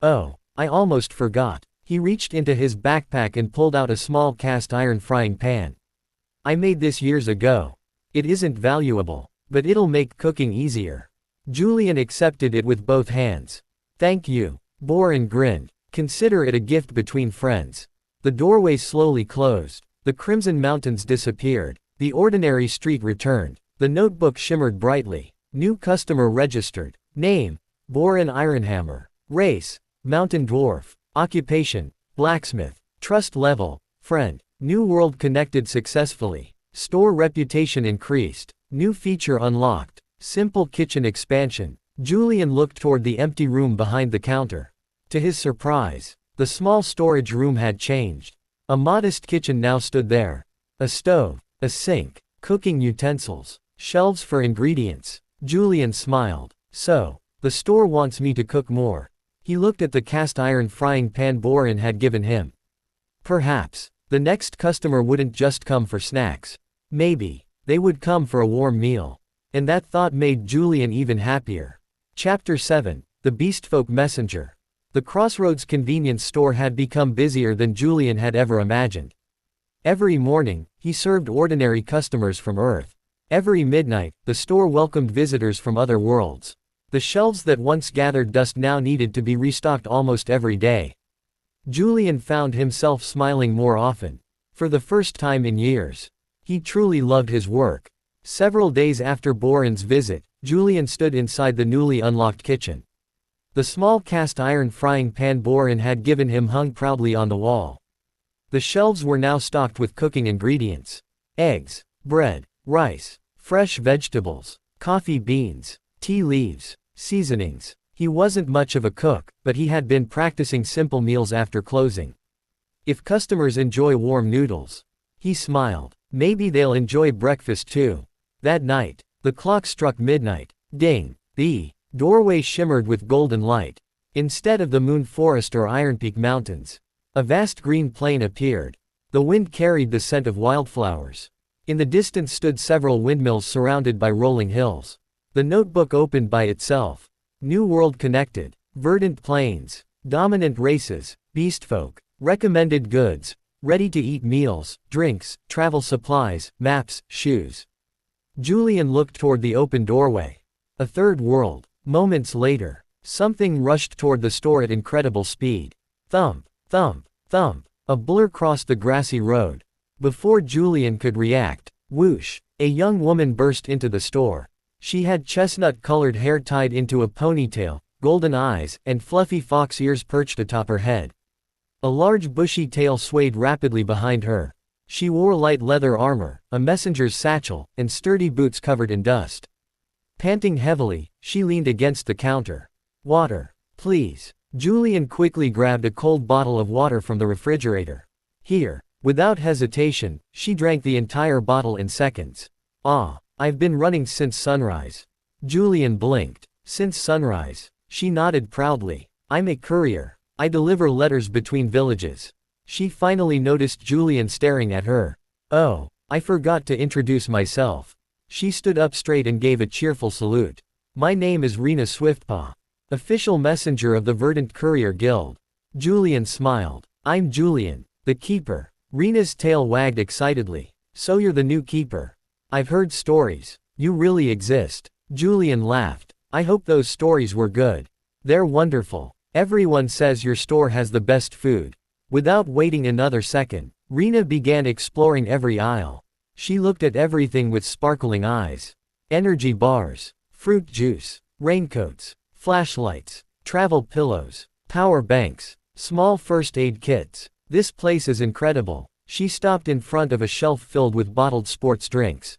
Oh, I almost forgot. He reached into his backpack and pulled out a small cast iron frying pan. I made this years ago. It isn't valuable, but it'll make cooking easier. Julian accepted it with both hands. Thank you. Borin grinned. Consider it a gift between friends. The doorway slowly closed. The crimson mountains disappeared. The ordinary street returned. The notebook shimmered brightly. New customer registered. Name: Borin Ironhammer. Race: Mountain Dwarf. Occupation: Blacksmith. Trust level: Friend. New world connected successfully. Store reputation increased. New feature unlocked. Simple kitchen expansion. Julian looked toward the empty room behind the counter. To his surprise, the small storage room had changed. A modest kitchen now stood there. A stove, a sink, cooking utensils, shelves for ingredients. Julian smiled. So, the store wants me to cook more. He looked at the cast iron frying pan Borin had given him. Perhaps, the next customer wouldn't just come for snacks. Maybe, they would come for a warm meal. And that thought made Julian even happier. Chapter 7, The Beastfolk Messenger. The Crossroads convenience store had become busier than Julian had ever imagined. Every morning, he served ordinary customers from Earth. Every midnight, the store welcomed visitors from other worlds. The shelves that once gathered dust now needed to be restocked almost every day. Julian found himself smiling more often. For the first time in years. He truly loved his work. Several days after Boren's visit, Julian stood inside the newly unlocked kitchen. The small cast iron frying pan Boren had given him hung proudly on the wall. The shelves were now stocked with cooking ingredients. Eggs, bread, rice, fresh vegetables, coffee beans, tea leaves, seasonings. He wasn't much of a cook, but he had been practicing simple meals after closing. If customers enjoy warm noodles, he smiled, maybe they'll enjoy breakfast too. That night, the clock struck midnight. Ding! The doorway shimmered with golden light. Instead of the Moon Forest or Iron Peak Mountains, a vast green plain appeared. The wind carried the scent of wildflowers. In the distance stood several windmills surrounded by rolling hills. The notebook opened by itself. New world connected. Verdant plains. Dominant races. Beastfolk. Recommended goods. Ready-to-eat meals, drinks, travel supplies, maps, shoes. Julian looked toward the open doorway. A third world. Moments later, something rushed toward the store at incredible speed. Thump, thump, thump. A blur crossed the grassy road. Before Julian could react, whoosh, a young woman burst into the store. She had chestnut-colored hair tied into a ponytail, golden eyes, and fluffy fox ears perched atop her head. A large bushy tail swayed rapidly behind her. She wore light leather armor, a messenger's satchel, and sturdy boots covered in dust. Panting heavily, she leaned against the counter. Water, please. Julian quickly grabbed a cold bottle of water from the refrigerator. Here. Without hesitation, she drank the entire bottle in seconds. Ah, I've been running since sunrise. Julian blinked. Since sunrise. She nodded proudly. I'm a courier. I deliver letters between villages. She finally noticed Julian staring at her. Oh, I forgot to introduce myself. She stood up straight and gave a cheerful salute. My name is Rena Swiftpaw, official messenger of the Verdant Courier Guild. Julian smiled. I'm Julian, the keeper. Rena's tail wagged excitedly. So you're the new keeper. I've heard stories. You really exist. Julian laughed. I hope those stories were good. They're wonderful. Everyone says your store has the best food. Without waiting another second, Rena began exploring every aisle. She looked at everything with sparkling eyes. Energy bars, fruit juice, raincoats, flashlights, travel pillows, power banks, small first aid kits. This place is incredible. She stopped in front of a shelf filled with bottled sports drinks.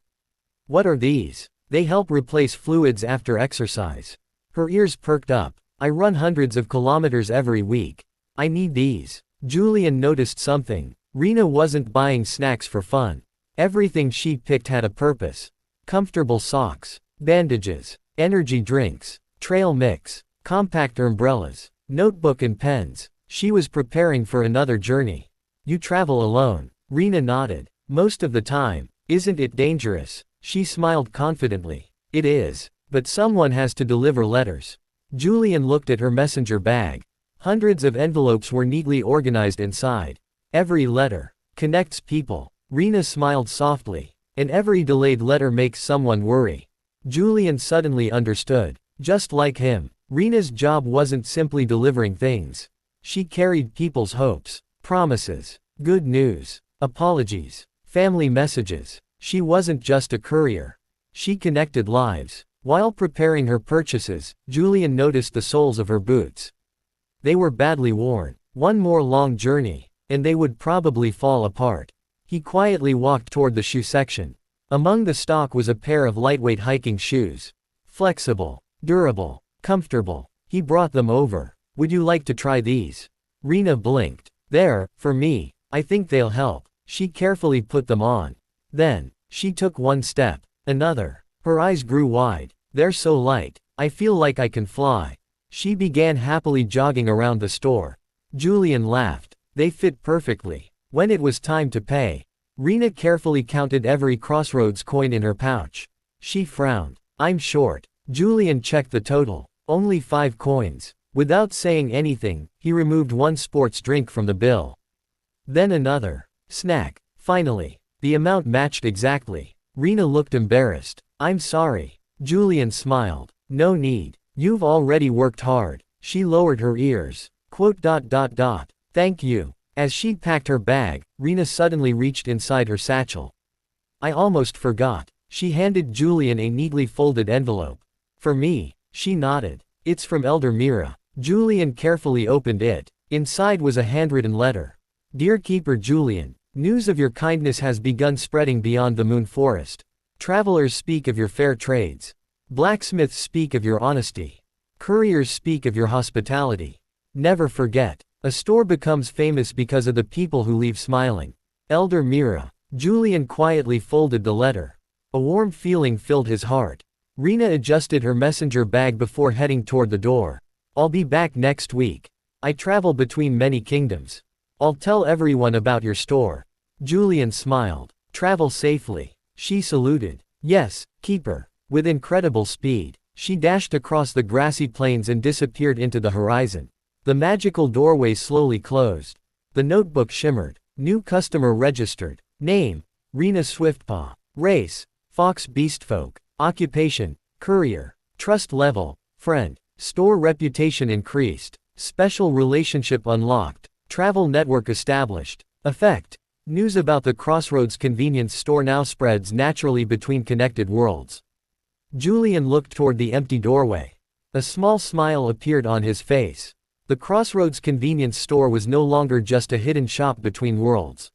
What are these? They help replace fluids after exercise. Her ears perked up. I run hundreds of kilometers every week. I need these. Julian noticed something. Rena wasn't buying snacks for fun. Everything she picked had a purpose. Comfortable socks, bandages, energy drinks, trail mix, compact umbrellas, notebook and pens. She was preparing for another journey. You travel alone. Rena nodded. Most of the time. Isn't it dangerous? She smiled confidently. It is. But someone has to deliver letters. Julian looked at her messenger bag. Hundreds of envelopes were neatly organized inside. Every letter connects people. Rena smiled softly. And every delayed letter makes someone worry. Julian suddenly understood. Just like him, Rena's job wasn't simply delivering things. She carried people's hopes, promises, good news, apologies, family messages. She wasn't just a courier. She connected lives. While preparing her purchases, Julian noticed the soles of her boots. They were badly worn. One more long journey, and they would probably fall apart. He quietly walked toward the shoe section. Among the stock was a pair of lightweight hiking shoes. Flexible, durable, comfortable. He brought them over. Would you like to try these? Rena blinked. There, for me. I think they'll help. She carefully put them on. Then, she took one step. Another. Her eyes grew wide. They're so light. I feel like I can fly. She began happily jogging around the store. Julian laughed. They fit perfectly. When it was time to pay, Rena carefully counted every Crossroads coin in her pouch. She frowned. I'm short. Julian checked the total. Only 5 coins. Without saying anything, he removed one sports drink from the bill. Then another. Snack. Finally. The amount matched exactly. Rena looked embarrassed. I'm sorry. Julian smiled. No need. You've already worked hard. She lowered her ears. Thank you. As she packed her bag, Rena suddenly reached inside her satchel. I almost forgot. She handed Julian a neatly folded envelope. For me. She nodded. It's from Elder Mira. Julian carefully opened it. Inside was a handwritten letter. Dear Keeper Julian, news of your kindness has begun spreading beyond the Moon Forest. Travelers speak of your fair trades. Blacksmiths speak of your honesty. Couriers speak of your hospitality. Never forget. A store becomes famous because of the people who leave smiling. Elder Mira. Julian quietly folded the letter. A warm feeling filled his heart. Rena adjusted her messenger bag before heading toward the door. I'll be back next week. I travel between many kingdoms. I'll tell everyone about your store. Julian smiled. Travel safely. She saluted. Yes, Keeper. With incredible speed, she dashed across the grassy plains and disappeared into the horizon. The magical doorway slowly closed. The notebook shimmered. New customer registered. Name: Rena Swiftpaw. Race: Fox Beastfolk. Occupation: Courier. Trust level: Friend. Store reputation increased. Special relationship unlocked. Travel network established. Effect: news about the Crossroads convenience store now spreads naturally between connected worlds. Julian looked toward the empty doorway. A small smile appeared on his face. The Crossroads convenience store was no longer just a hidden shop between worlds.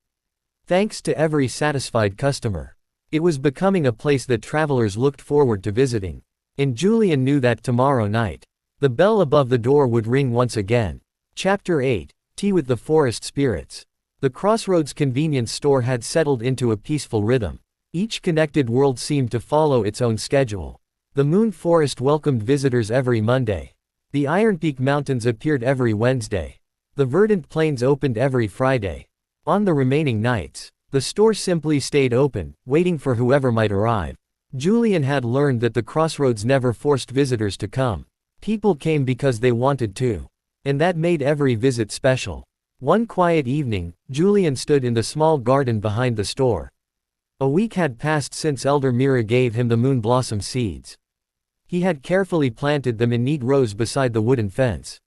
Thanks to every satisfied customer. It was becoming a place that travelers looked forward to visiting. And Julian knew that tomorrow night, the bell above the door would ring once again. Chapter 8: Tea with the Forest Spirits. The Crossroads convenience store had settled into a peaceful rhythm. Each connected world seemed to follow its own schedule. The Moon Forest welcomed visitors every Monday. The Iron Peak Mountains appeared every Wednesday. The Verdant Plains opened every Friday. On the remaining nights, the store simply stayed open, waiting for whoever might arrive. Julian had learned that the Crossroads never forced visitors to come. People came because they wanted to. And that made every visit special. One quiet evening, Julian stood in the small garden behind the store. A week had passed since Elder Mira gave him the moon blossom seeds. He had carefully planted them in neat rows beside the wooden fence.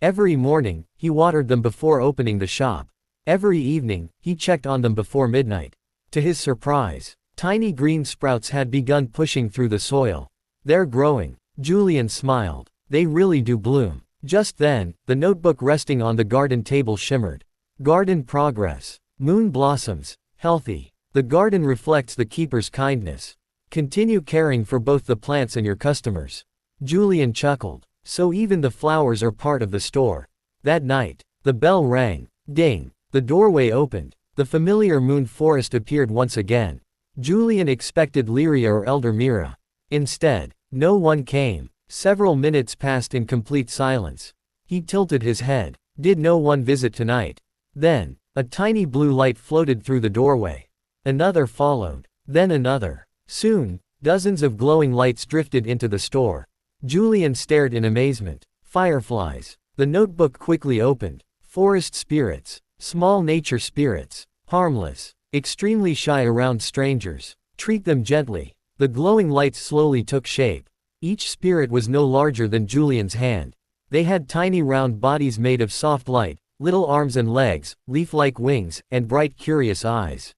Every morning, he watered them before opening the shop. Every evening, he checked on them before midnight. To his surprise, tiny green sprouts had begun pushing through the soil. They're growing. Julian smiled. They really do bloom. Just then, the notebook resting on the garden table shimmered. Garden progress. Moon blossoms. Healthy. The garden reflects the keeper's kindness. Continue caring for both the plants and your customers. Julian chuckled. So even the flowers are part of the store. That night, the bell rang. Ding. The doorway opened. The familiar Moon Forest appeared once again. Julian expected Lyria or Elder Mira. Instead, no one came. Several minutes passed in complete silence. He tilted his head. Did no one visit tonight? Then, a tiny blue light floated through the doorway. Another followed. Then another. Soon, dozens of glowing lights drifted into the store. Julian stared in amazement. Fireflies. The notebook quickly opened. Forest spirits. Small nature spirits. Harmless. Extremely shy around strangers. Treat them gently. The glowing lights slowly took shape. Each spirit was no larger than Julian's hand. They had tiny round bodies made of soft light, little arms and legs, leaf-like wings, and bright curious eyes.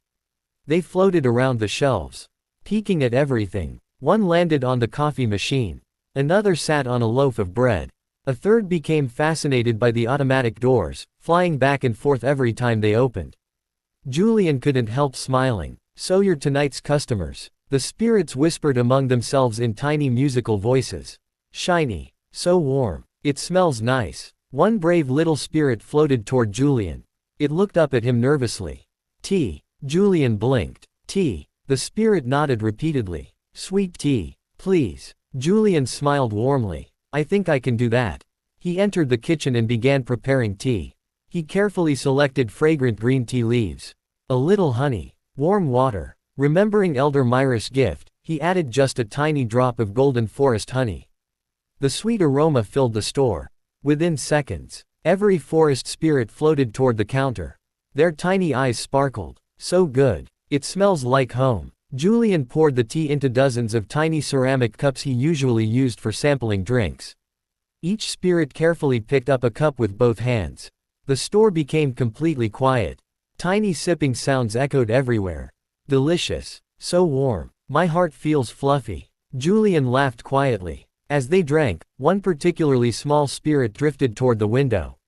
They floated around the shelves, peeking at everything. One landed on the coffee machine. Another sat on a loaf of bread. A third became fascinated by the automatic doors, flying back and forth every time they opened. Julian couldn't help smiling. So you're tonight's customers. The spirits whispered among themselves in tiny musical voices. Shiny. So warm. It smells nice. One brave little spirit floated toward Julian. It looked up at him nervously. Tea. Julian blinked. Tea. The spirit nodded repeatedly. Sweet tea. Please. Julian smiled warmly. I think I can do that. He entered the kitchen and began preparing tea. He carefully selected fragrant green tea leaves. A little honey. Warm water. Remembering Elder Mira's gift, he added just a tiny drop of golden forest honey. The sweet aroma filled the store. Within seconds, every forest spirit floated toward the counter. Their tiny eyes sparkled. So good. It smells like home. Julian poured the tea into dozens of tiny ceramic cups he usually used for sampling drinks. Each spirit carefully picked up a cup with both hands. The store became completely quiet. Tiny sipping sounds echoed everywhere. Delicious. So warm. My heart feels fluffy. Julian laughed quietly. As they drank, one particularly small spirit drifted toward the window.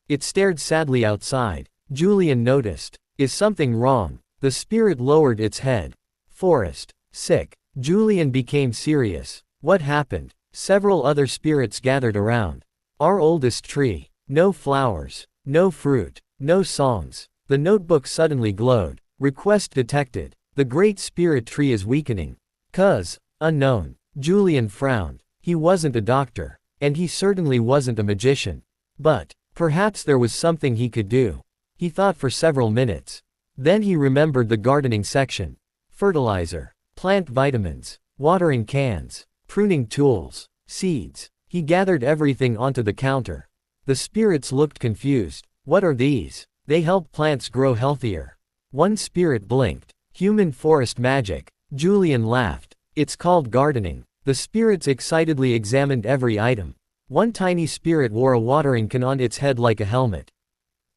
It stared sadly outside. Julian noticed. Is something wrong? The spirit lowered its head. Forest. Sick. Julian became serious. What happened? Several other spirits gathered around. Our oldest tree. No flowers. No fruit. No songs. The notebook suddenly glowed. Request detected. The great spirit tree is weakening. Cuz. Unknown. Julian frowned. He wasn't a doctor. And he certainly wasn't a magician. But perhaps there was something he could do. He thought for several minutes. Then he remembered the gardening section. Fertilizer. Plant vitamins. Watering cans. Pruning tools. Seeds. He gathered everything onto the counter. The spirits looked confused. What are these? They help plants grow healthier. One spirit blinked. Human forest magic. Julian laughed. It's called gardening. The spirits excitedly examined every item. One tiny spirit wore a watering can on its head like a helmet.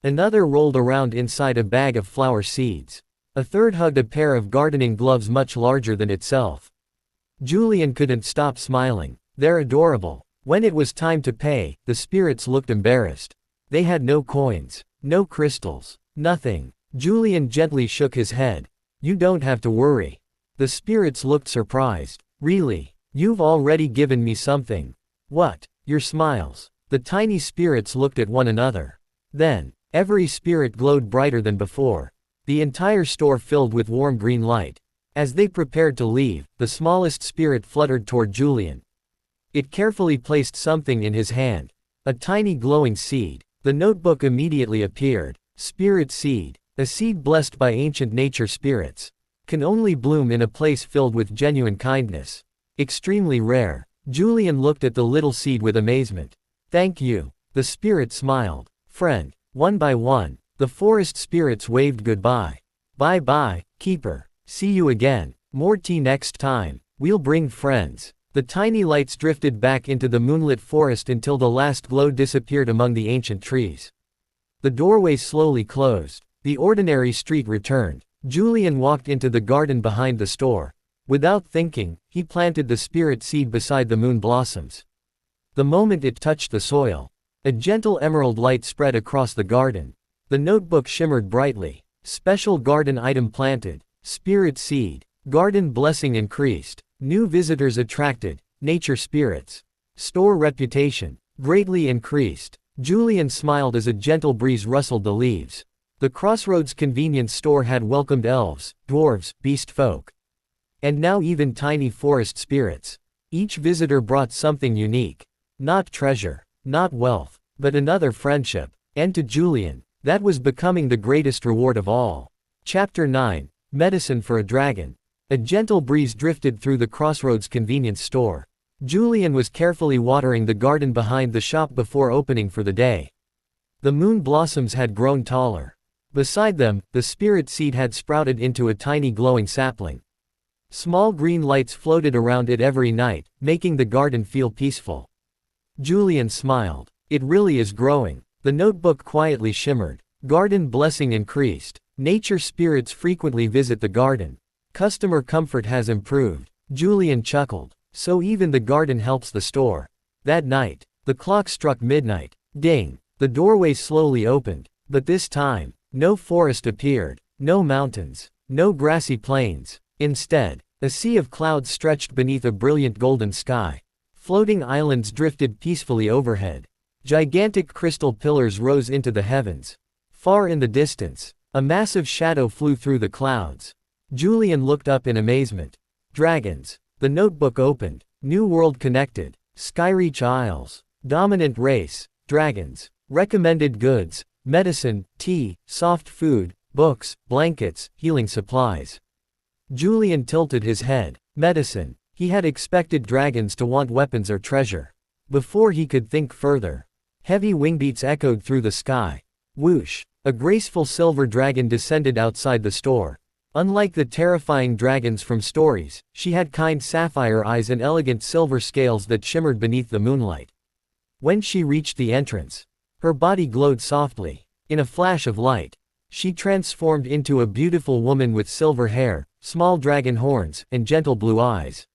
Another rolled around inside a bag of flower seeds. A third hugged a pair of gardening gloves much larger than itself. Julian couldn't stop smiling. They're adorable. When it was time to pay, the spirits looked embarrassed. They had no coins. No crystals. Nothing. Julian gently shook his head. You don't have to worry. The spirits looked surprised. Really? You've already given me something. What? Your smiles. The tiny spirits looked at one another. Then, every spirit glowed brighter than before. The entire store filled with warm green light. As they prepared to leave, the smallest spirit fluttered toward Julian. It carefully placed something in his hand. A tiny glowing seed. The notebook immediately appeared. Spirit seed. A seed blessed by ancient nature spirits. Can only bloom in a place filled with genuine kindness. Extremely rare. Julian looked at the little seed with amazement. Thank you. The spirit smiled. Friend. One by one, the forest spirits waved goodbye. Bye-bye, keeper. See you again. More tea next time. We'll bring friends. The tiny lights drifted back into the moonlit forest until the last glow disappeared among the ancient trees. The doorway slowly closed. The ordinary street returned. Julian walked into the garden behind the store. Without thinking, he planted the spirit seed beside the moon blossoms. The moment it touched the soil, a gentle emerald light spread across the garden. The notebook shimmered brightly. Special garden item planted. Spirit seed. Garden blessing increased. New visitors attracted. Nature spirits. Store reputation. Greatly increased. Julian smiled as a gentle breeze rustled the leaves. The Crossroads convenience store had welcomed elves, dwarves, beastfolk. And now even tiny forest spirits. Each visitor brought something unique. Not treasure. Not wealth. But another friendship. And to Julian, that was becoming the greatest reward of all. Chapter 9. Medicine for a Dragon. A gentle breeze drifted through the Crossroads convenience store. Julian was carefully watering the garden behind the shop before opening for the day. The moon blossoms had grown taller. Beside them, the spirit seed had sprouted into a tiny glowing sapling. Small green lights floated around it every night, making the garden feel peaceful. Julian smiled. It really is growing. The notebook quietly shimmered. Garden blessing increased. Nature spirits frequently visit the garden. Customer comfort has improved. Julian chuckled. So even the garden helps the store. That night, the clock struck midnight. Ding! The doorway slowly opened. But this time, no forest appeared. No mountains. No grassy plains. Instead, a sea of clouds stretched beneath a brilliant golden sky. Floating islands drifted peacefully overhead. Gigantic crystal pillars rose into the heavens. Far in the distance, a massive shadow flew through the clouds. Julian looked up in amazement. Dragons. The notebook opened. New world connected. Skyreach Isles. Dominant race. Dragons. Recommended goods. Medicine, tea, soft food, books, blankets, healing supplies. Julian tilted his head. Medicine. He had expected dragons to want weapons or treasure. Before he could think further, heavy wingbeats echoed through the sky. Whoosh! A graceful silver dragon descended outside the store. Unlike the terrifying dragons from stories, she had kind sapphire eyes and elegant silver scales that shimmered beneath the moonlight. When she reached the entrance, her body glowed softly. In a flash of light, she transformed into a beautiful woman with silver hair, small dragon horns, and gentle blue eyes.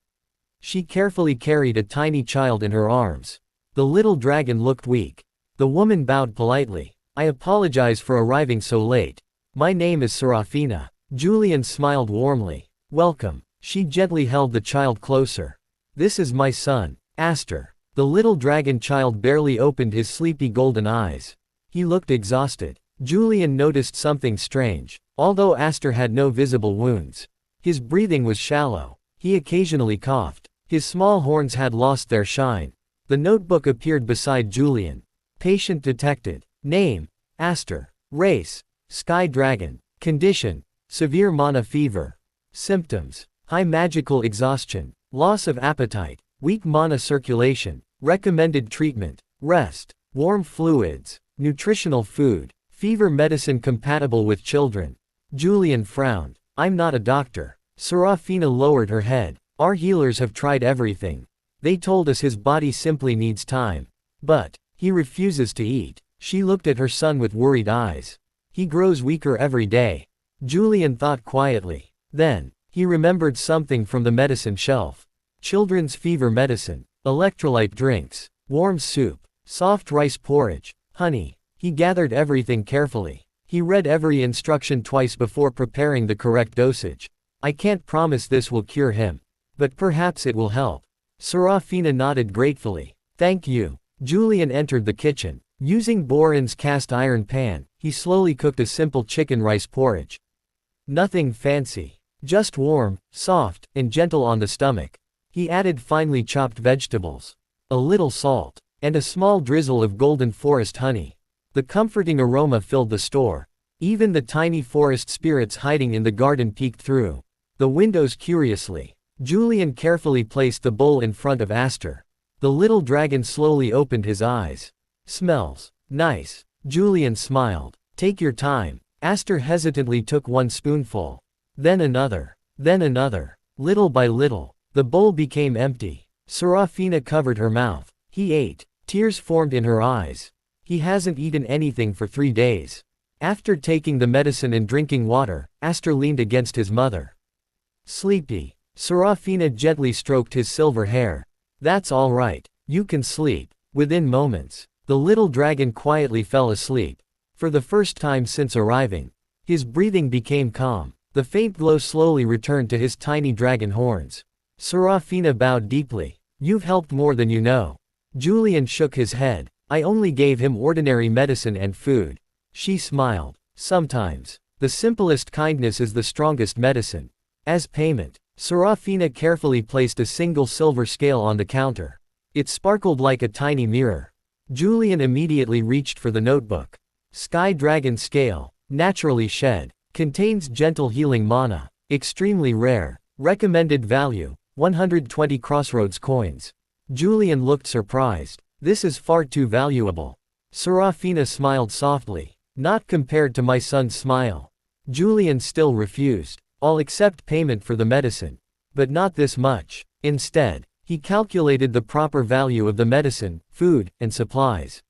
She carefully carried a tiny child in her arms. The little dragon looked weak. The woman bowed politely. "I apologize for arriving so late. My name is Serafina." Julian smiled warmly. "Welcome." She gently held the child closer. "This is my son, Aster." The little dragon child barely opened his sleepy golden eyes. He looked exhausted. Julian noticed something strange. Although Aster had no visible wounds, his breathing was shallow. He occasionally coughed. His small horns had lost their shine. The notebook appeared beside Julian. Patient detected. Name: Aster. Race: Sky Dragon. Condition: severe mana fever. Symptoms: high magical exhaustion, loss of appetite, weak mana circulation. Recommended treatment: rest, warm fluids, nutritional food, fever medicine compatible with children. Julian frowned. "I'm not a doctor." Serafina lowered her head. "Our healers have tried everything. They told us his body simply needs time. But he refuses to eat." She looked at her son with worried eyes. "He grows weaker every day." Julian thought quietly. Then, he remembered something from the medicine shelf. Children's fever medicine, electrolyte drinks, warm soup, soft rice porridge, honey. He gathered everything carefully. He read every instruction twice before preparing the correct dosage. "I can't promise this will cure him, but perhaps it will help." Serafina nodded gratefully. "Thank you." Julian entered the kitchen. Using Boren's cast iron pan, he slowly cooked a simple chicken rice porridge. Nothing fancy. Just warm, soft, and gentle on the stomach. He added finely chopped vegetables, a little salt, and a small drizzle of golden forest honey. The comforting aroma filled the store. Even the tiny forest spirits hiding in the garden peeked through the windows curiously. Julian carefully placed the bowl in front of Aster. The little dragon slowly opened his eyes. "Smells nice." Julian smiled. "Take your time." Aster hesitantly took one spoonful. Then another. Then another. Little by little, the bowl became empty. Serafina covered her mouth. He ate. Tears formed in her eyes. He hasn't eaten anything for 3 days. After taking the medicine and drinking water, Aster leaned against his mother. "Sleepy." Serafina gently stroked his silver hair. "That's all right. You can sleep." Within moments, the little dragon quietly fell asleep. For the first time since arriving, his breathing became calm. The faint glow slowly returned to his tiny dragon horns. Serafina bowed deeply. "You've helped more than you know." Julian shook his head. "I only gave him ordinary medicine and food." She smiled. "Sometimes, the simplest kindness is the strongest medicine." As payment, Serafina carefully placed a single silver scale on the counter. It sparkled like a tiny mirror. Julian immediately reached for the notebook. Sky Dragon Scale, naturally shed, contains gentle healing mana, extremely rare, recommended value, 120 Crossroads coins. Julian looked surprised. "This is far too valuable." Serafina smiled softly. "Not compared to my son's smile." Julian still refused. "I'll accept payment for the medicine. But not this much." Instead, he calculated the proper value of the medicine, food, and supplies.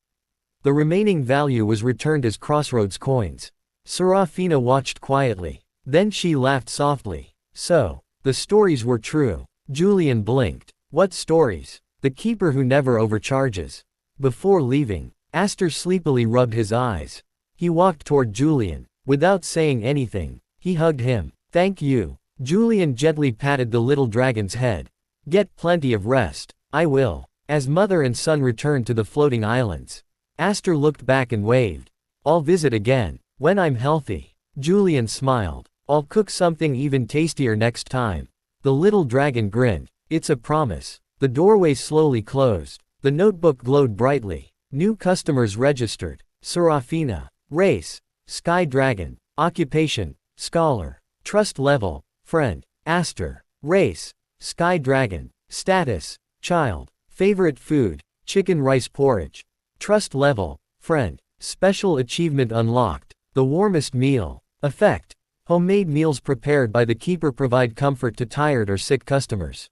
The remaining value was returned as Crossroads coins. Serafina watched quietly. Then she laughed softly. "So, the stories were true." Julian blinked. "What stories?" "The keeper who never overcharges." Before leaving, Aster sleepily rubbed his eyes. He walked toward Julian. Without saying anything, he hugged him. "Thank you." Julian gently patted the little dragon's head. "Get plenty of rest." "I will." As mother and son returned to the floating islands, Aster looked back and waved. "I'll visit again, when I'm healthy." Julian smiled. "I'll cook something even tastier next time." The little dragon grinned. "It's a promise." The doorway slowly closed. The notebook glowed brightly. New customers registered. Serafina. Race: Sky Dragon. Occupation: Scholar. Trust level: Friend. Aster. Race: Sky Dragon. Status: Child. Favorite food: chicken rice porridge. Trust level: Friend. Special achievement unlocked: The warmest meal. Effect: Homemade meals prepared by the keeper provide comfort to tired or sick customers.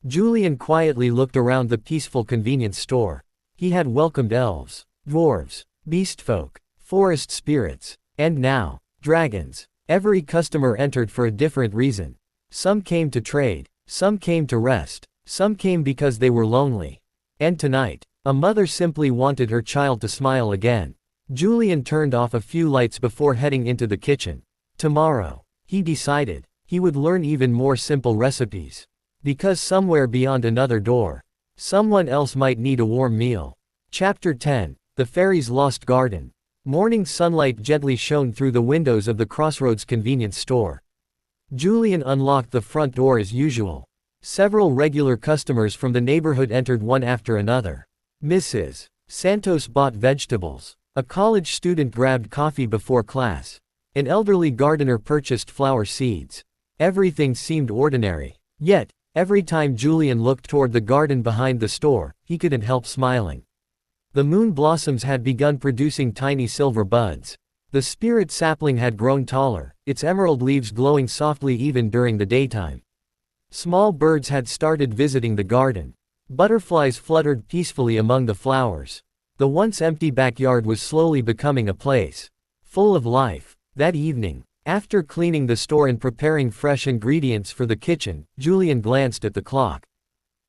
Julian quietly looked around the peaceful convenience store. He had welcomed elves, dwarves, beastfolk, forest spirits, and now, dragons. Every customer entered for a different reason. Some came to trade, some came to rest, some came because they were lonely. And tonight, a mother simply wanted her child to smile again. Julian turned off a few lights before heading into the kitchen. Tomorrow, he decided, he would learn even more simple recipes. Because somewhere beyond another door, someone else might need a warm meal. Chapter 10, The Fairies' Lost Garden. Morning sunlight gently shone through the windows of the Crossroads convenience store. Julian unlocked the front door as usual. Several regular customers from the neighborhood entered one after another. Mrs. Santos bought vegetables. A college student grabbed coffee before class. An elderly gardener purchased flower seeds. Everything seemed ordinary. Yet, every time Julian looked toward the garden behind the store, he couldn't help smiling. The moon blossoms had begun producing tiny silver buds. The spirit sapling had grown taller, its emerald leaves glowing softly even during the daytime. Small birds had started visiting the garden. Butterflies fluttered peacefully among the flowers. The once empty backyard was slowly becoming a place full of life. That evening, after cleaning the store and preparing fresh ingredients for the kitchen, Julian glanced at the clock.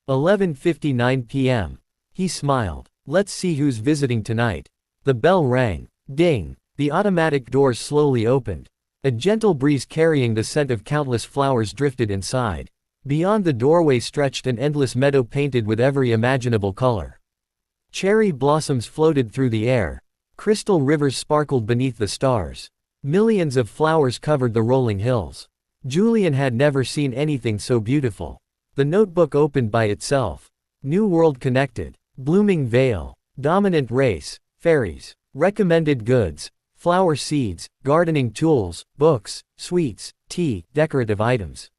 11:59 p.m. He smiled. Let's see who's visiting tonight. The bell rang. Ding! The automatic doors slowly opened. A gentle breeze carrying the scent of countless flowers drifted inside. Beyond the doorway stretched an endless meadow painted with every imaginable color. Cherry blossoms floated through the air. Crystal rivers sparkled beneath the stars. Millions of flowers covered the rolling hills. Julian had never seen anything so beautiful. The notebook opened by itself. New world connected. Blooming vale. Dominant race. Fairies. Recommended goods. Flower seeds. Gardening tools. Books. Sweets. Tea. Decorative items.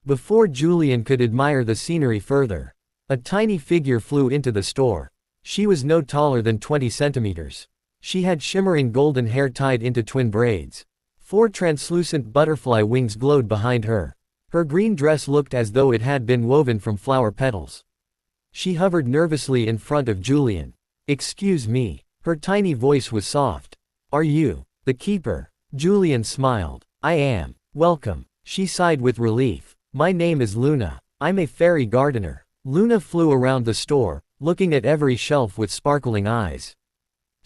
Before Julian could admire the scenery further, a tiny figure flew into the store. She was no taller than 20 centimeters. She had shimmering golden hair tied into twin braids. 4 translucent butterfly wings glowed behind her. Her green dress looked as though it had been woven from flower petals. She hovered nervously in front of Julian. "Excuse me." Her tiny voice was soft. "Are you the keeper?" Julian smiled. "I am. Welcome." She sighed with relief. "My name is Luna. I'm a fairy gardener." Luna flew around the store, looking at every shelf with sparkling eyes.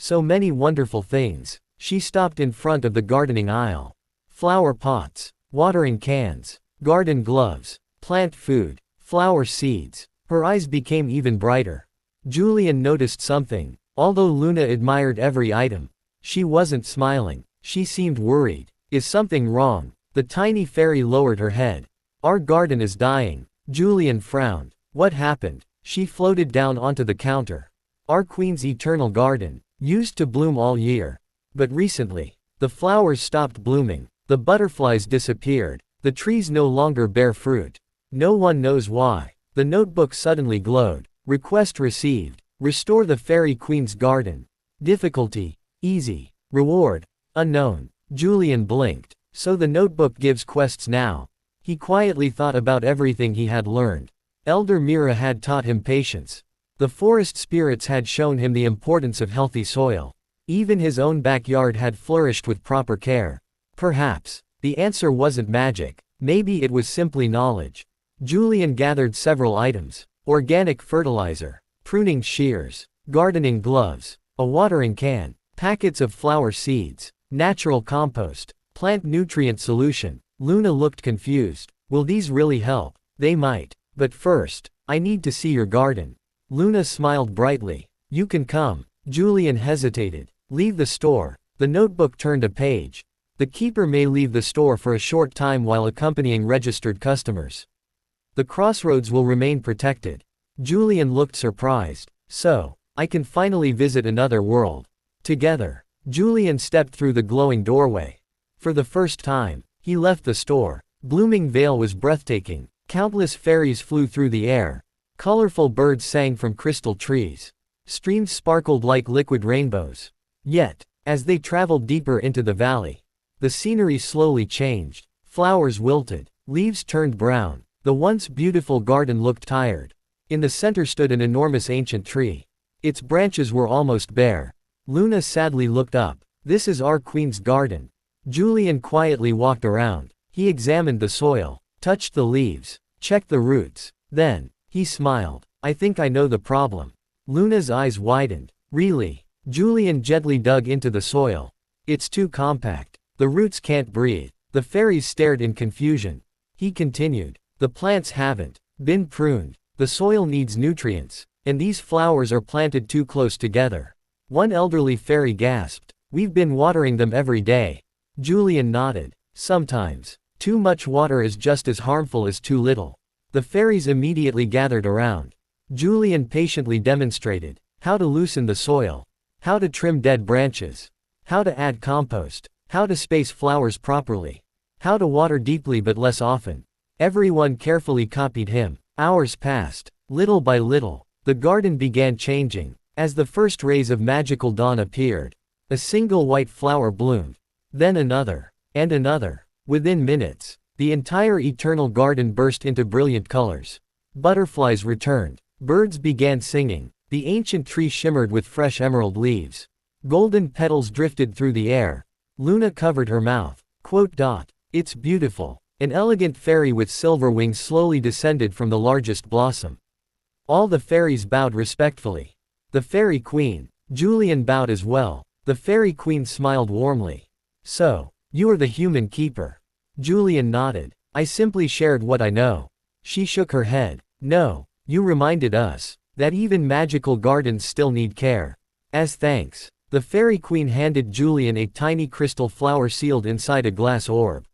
So many wonderful things. She stopped in front of the gardening aisle. Flower pots, watering cans, garden gloves, plant food, flower seeds. Her eyes became even brighter. Julian noticed something. Although Luna admired every item, she wasn't smiling. She seemed worried. "Is something wrong?" The tiny fairy lowered her head. "Our garden is dying." Julian frowned. "What happened?" She floated down onto the counter. "Our queen's eternal garden used to bloom all year. But recently, the flowers stopped blooming. The butterflies disappeared. The trees no longer bear fruit. No one knows why." The notebook suddenly glowed. Request received. Restore the fairy queen's garden. Difficulty: easy. Reward: unknown. Julian blinked. So the notebook gives quests now. He quietly thought about everything he had learned. Elder Mira had taught him patience. The forest spirits had shown him the importance of healthy soil. Even his own backyard had flourished with proper care. Perhaps the answer wasn't magic. Maybe it was simply knowledge. Julian gathered several items: organic fertilizer, pruning shears, gardening gloves, a watering can, packets of flower seeds, natural compost, plant nutrient solution. Luna looked confused. Will these really help? They might. But first, I need to see your garden. Luna smiled brightly. You can come. Julian hesitated. Leave the store. The notebook turned a page. The keeper may leave the store for a short time while accompanying registered customers. The crossroads will remain protected. Julian looked surprised. So, I can finally visit another world. Together, Julian stepped through the glowing doorway. For the first time, he left the store. Blooming Vale was breathtaking. Countless fairies flew through the air. Colorful birds sang from crystal trees. Streams sparkled like liquid rainbows. Yet, as they traveled deeper into the valley, The scenery slowly changed. Flowers wilted. Leaves turned brown. The once beautiful garden looked tired. In the center stood an enormous ancient tree. Its branches were almost bare. Luna sadly looked up. This is our queen's garden. Julian quietly walked around. He examined the soil, touched the leaves, checked the roots. Then, he smiled. I think I know the problem. Luna's eyes widened. Really? Julian gently dug into the soil. It's too compact. The roots can't breathe. The fairies stared in confusion. He continued. The plants haven't been pruned. The soil needs nutrients, and these flowers are planted too close together. One elderly fairy gasped. We've been watering them every day. Julian nodded. Sometimes, too much water is just as harmful as too little. The fairies immediately gathered around. Julian patiently demonstrated how to loosen the soil, how to trim dead branches, how to add compost, how to space flowers properly, how to water deeply but less often. Everyone carefully copied him. Hours passed. Little by little, the garden began changing. As the first rays of magical dawn appeared, a single white flower bloomed. Then another, and another. Within minutes, the entire eternal garden burst into brilliant colors. Butterflies returned. Birds began singing. The ancient tree shimmered with fresh emerald leaves. Golden petals drifted through the air. Luna covered her mouth. It's beautiful. An elegant fairy with silver wings slowly descended from the largest blossom. All the fairies bowed respectfully. The fairy queen. Julian bowed as well. The fairy queen smiled warmly. So, you are the human keeper. Julian nodded. I simply shared what I know. She shook her head. No, you reminded us that even magical gardens still need care. As thanks, the fairy queen handed Julian a tiny crystal flower sealed inside a glass orb.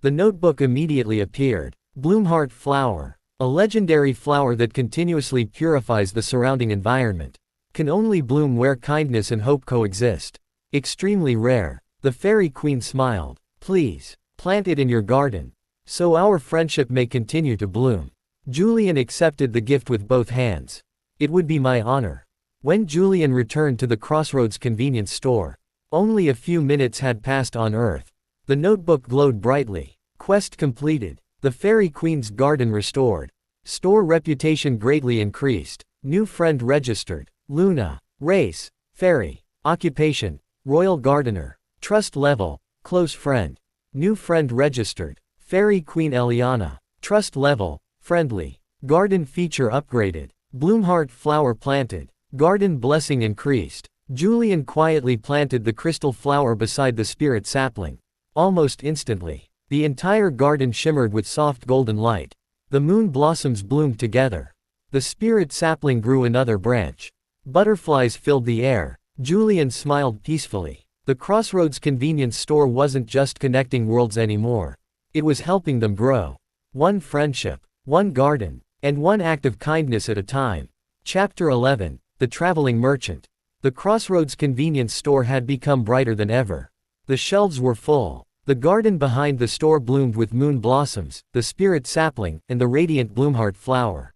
The notebook immediately appeared. Bloomheart flower. A legendary flower that continuously purifies the surrounding environment. Can only bloom where kindness and hope coexist. Extremely rare. The fairy queen smiled. Please, plant it in your garden, so our friendship may continue to bloom. Julian accepted the gift with both hands. It would be my honor. When Julian returned to the Crossroads convenience store, only a few minutes had passed on Earth. The notebook glowed brightly. Quest completed. The fairy queen's garden restored. Store reputation greatly increased. New friend registered. Luna. Race. Fairy. Occupation. Royal gardener. Trust level. Close friend. New friend registered. Fairy queen Eliana. Trust level. Friendly. Garden feature upgraded. Bloomheart flower planted. Garden blessing increased. Julian quietly planted the crystal flower beside the spirit sapling. Almost instantly, the entire garden shimmered with soft golden light. The moon blossoms bloomed together. The spirit sapling grew another branch. Butterflies filled the air. Julian smiled peacefully. The Crossroads convenience store wasn't just connecting worlds anymore. It was helping them grow. One friendship, one garden, and one act of kindness at a time. Chapter 11, The Traveling Merchant. The Crossroads convenience store had become brighter than ever. The shelves were full. The garden behind the store bloomed with moon blossoms, the spirit sapling, and the radiant bloomheart flower.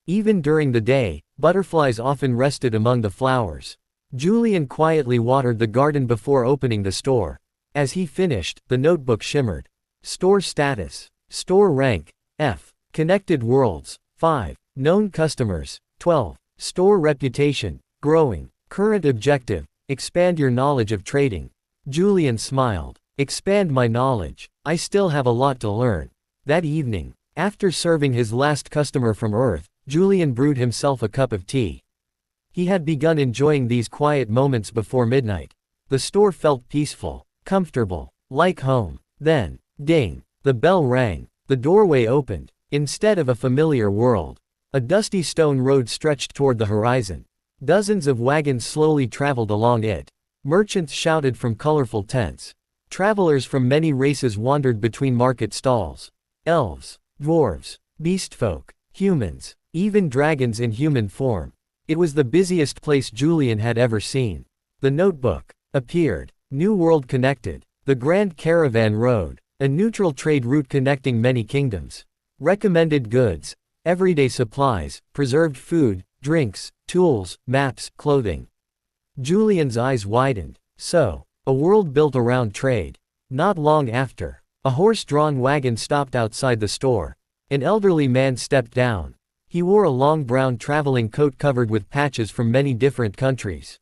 Even during the day, butterflies often rested among the flowers. Julian quietly watered the garden before opening the store. As he finished, the notebook shimmered. Store status. Store rank, F. Connected worlds, 5. Known customers, 12. Store reputation, growing. Current objective, expand your knowledge of trading. Julian smiled. Expand my knowledge. I still have a lot to learn. That evening, after serving his last customer from Earth, Julian brewed himself a cup of tea. He had begun enjoying these quiet moments before midnight. The store felt peaceful, comfortable, like home. Then, ding, the bell rang. The doorway opened. Instead of a familiar world, a dusty stone road stretched toward the horizon. Dozens of wagons slowly traveled along it. Merchants shouted from colorful tents. Travelers from many races wandered between market stalls. Elves, dwarves, beastfolk, humans, even dragons in human form. It was the busiest place Julian had ever seen. The notebook appeared. New world connected. The Grand Caravan Road, a neutral trade route connecting many kingdoms. Recommended goods, everyday supplies, preserved food, drinks, tools, maps, clothing. Julian's eyes widened. So, a world built around trade. Not long after, a horse-drawn wagon stopped outside the store. An elderly man stepped down. He wore a long brown traveling coat covered with patches from many different countries.